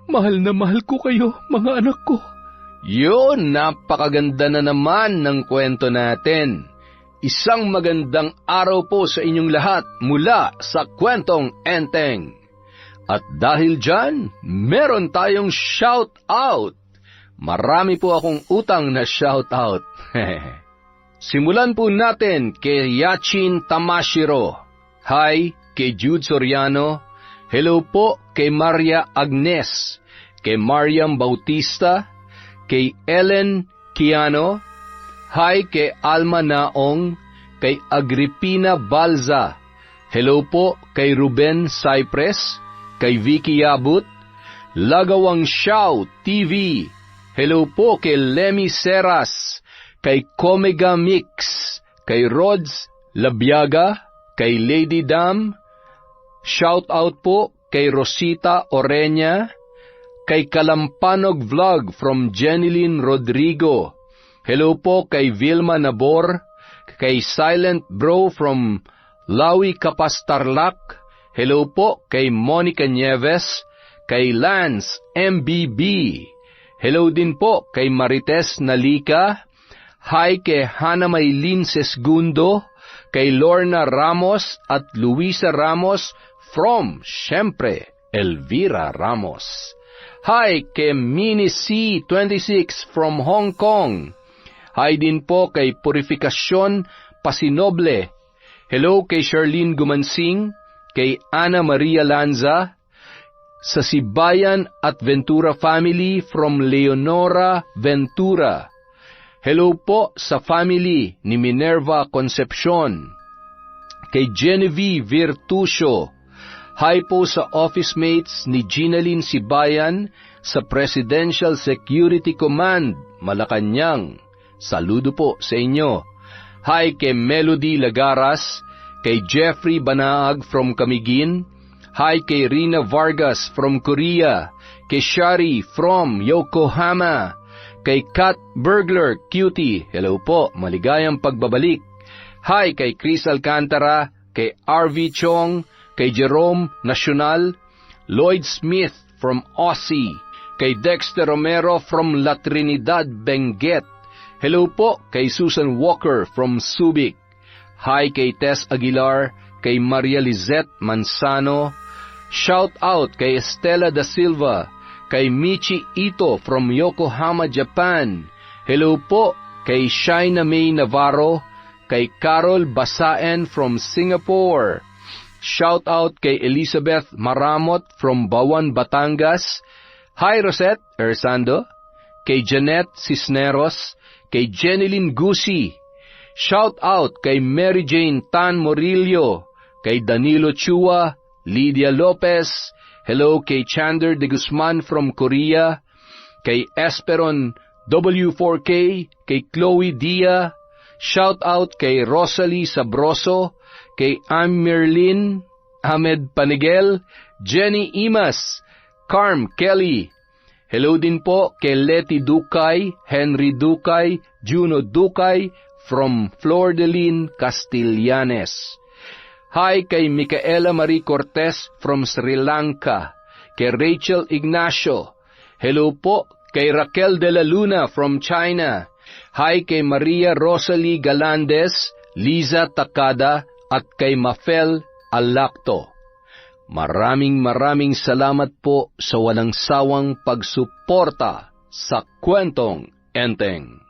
Mahal na mahal ko kayo, mga anak ko. Yun, napakaganda na naman ng kwento natin. Isang magandang araw po sa inyong lahat mula sa Kwentong Enteng. At dahil dyan, meron tayong shout out. Marami po akong utang na shout out. Simulan po natin kay Yachin Tamashiro. Hi kay Jude Soriano. Hello po kay Maria Agnes. Kay Mariam Bautista. Kay Ellen Kiano. Hi kay Alma Naong. Kay Agripina Balza. Hello po kay Ruben Cypress. Kay Vicky Yabut. Lagawang Xiao TV. Hello po kay Lemmy Seras. Kay Comega Mix. Kay Rods Labiaga. Kay Lady Dam. Shout out po kay Rosita Orenya. Kay Kalampanog Vlog from Jenilyn Rodrigo. Hello po kay Vilma Nabor. Kay Silent Bro from Lawi Kapastarlak. Hello po kay Monica Nieves. Kay Lance MBB. Hello din po kay Marites Nalika. Hi kay Hana Maylin Sesgundo. Kay Lorna Ramos at Luisa Ramos from, syempre, Elvira Ramos. Hi kay Mini C26 from Hong Kong. Hi din po kay Purificacion Pasinoble. Hello kay Charlene Gumansing, kay Ana Maria Lanza, sa Sibayan at Ventura family from Leonora Ventura. Hello po sa family ni Minerva Concepcion, kay Genevieve Virtusio. Hi po sa office mates ni Ginaline Sibayan sa Presidential Security Command, Malacanang. Saludo po sa inyo. Hi kay Melody Lagaras, kay Jeffrey Banaag from Camiguin. Hi kay Rina Vargas from Korea, kay Shari from Yokohama, kay Kat Burglar Cutie. Hello po, maligayang pagbabalik. Hi kay Chris Alcantara, kay RV Chong, kay Jerome Nacional, Lloyd Smith from Aussie, kay Dexter Romero from La Trinidad, Benguet. Hello po kay Susan Walker from Subic. Hi kay Tess Aguilar, kay Maria Lizette Manzano. Shout out kay Estela da Silva, kay Michi Ito from Yokohama, Japan. Hello po kay Shaina May Navarro, kay Carol Basaen from Singapore. Shout out kay Elizabeth Maramot from Bawan, Batangas. Hi Rosette Ersando, kay Janet Cisneros, kay Jenilyn Gusi. Shout out kay Mary Jane Tan Morillo, kay Danilo Chua, Lydia Lopez. Hello kay Chander de Guzman from Korea, kay Esperon W4K, kay Chloe Dia. Shout out kay Rosalie Sabroso, kay Merlin Ahmed Panigel, Jenny Imas, Carm Kelly. Hello din po kay Letty Ducay, Henry Ducay, Juno Ducay from Flordeline, Castillanes. Hi kay Micaela Marie Cortez from Sri Lanka, kay Rachel Ignacio. Hello po kay Raquel de la Luna from China. Hi kay Maria Rosalie Galandes, Liza Takada at kay Mafel Alacto. Maraming salamat po sa walang sawang pagsuporta sa Kwentong Enteng.